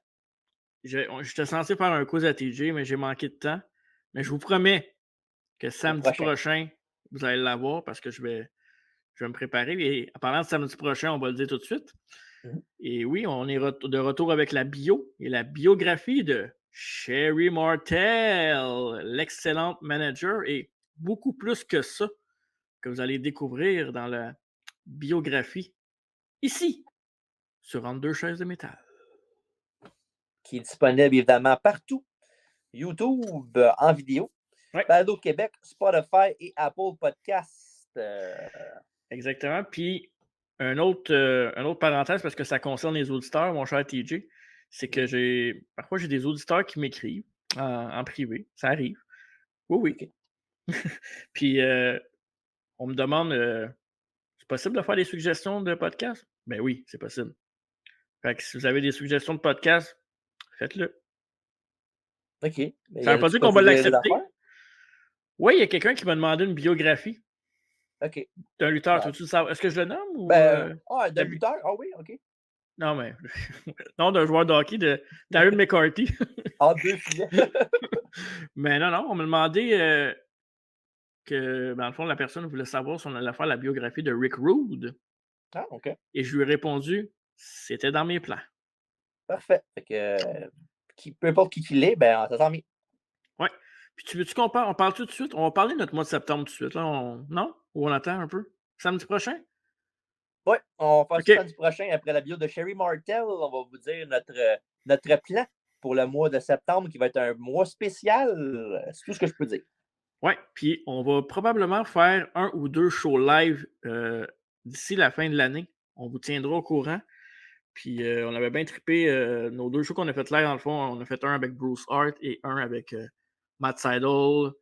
J'étais censé faire un quiz à TJ, mais j'ai manqué de temps. Mais je vous promets que samedi prochain, vous allez l'avoir parce que je vais me préparer. Et en parlant de samedi prochain, on va le dire tout de suite. Et oui, on est de retour avec la bio et la biographie de Sherry Martel, l'excellente manager, et beaucoup plus que ça que vous allez découvrir dans la biographie ici, sur Entre deux chaises de métal. Qui est disponible évidemment partout. YouTube en vidéo. Ouais. Balado Québec, Spotify et Apple Podcast. Exactement. Puis, un autre parenthèse, parce que ça concerne les auditeurs, mon cher TJ, c'est que parfois j'ai des auditeurs qui m'écrivent en privé. Ça arrive. Oui. Okay. Puis, on me demande, c'est possible de faire des suggestions de podcasts? Ben oui, c'est possible. Fait que si vous avez des suggestions de podcasts, faites-le. OK. Ça veut pas dire qu'on va l'accepter. Oui, il y a quelqu'un qui m'a demandé une biographie. OK. D'un lutteur, tu veux-tu le savoir? Est-ce que je le nomme ou. D'un lutteur? Ah oui, OK. Non, mais. Non, d'un joueur de hockey, de Darren McCarthy. Ah, 2 filets. Mais non, on m'a demandé que, dans le fond, la personne voulait savoir si on allait faire la biographie de Rick Rude. Ah, OK. Et je lui ai répondu, c'était dans mes plans. Parfait. Fait que, peu importe qui il est, ben, ça s'en vient. Ouais. Puis tu veux-tu qu'on parle? On parle tout de suite? On va parler de notre mois de septembre tout de suite. Là, non? Ou on attend un peu? Samedi prochain? Oui, on va faire ça samedi prochain après la bio de Sherry Martel. On va vous dire notre plan pour le mois de septembre qui va être un mois spécial. C'est tout ce que je peux dire. Oui, puis on va probablement faire 1 ou 2 shows live d'ici la fin de l'année. On vous tiendra au courant. Puis on avait bien trippé nos 2 shows qu'on a fait live, dans le fond. On a fait un avec Bruce Hart et un avec Matt Seidel,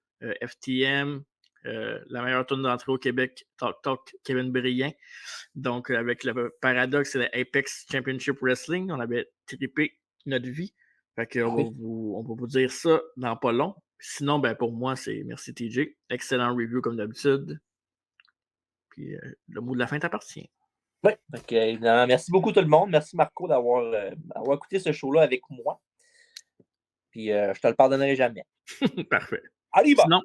FTM, la meilleure tourne d'entrée au Québec, Talk Kevin Brillant. Donc avec le Paradox et le Apex Championship Wrestling, on avait trippé notre vie. Fait qu'on on va vous dire ça dans pas long. Sinon, ben pour moi, c'est merci TJ. Excellent review comme d'habitude. Puis le mot de la fin t'appartient. Oui, donc évidemment, merci beaucoup tout le monde. Merci Marco d'avoir écouté ce show-là avec moi. Puis je te le pardonnerai jamais. Parfait. Allez, Sinon,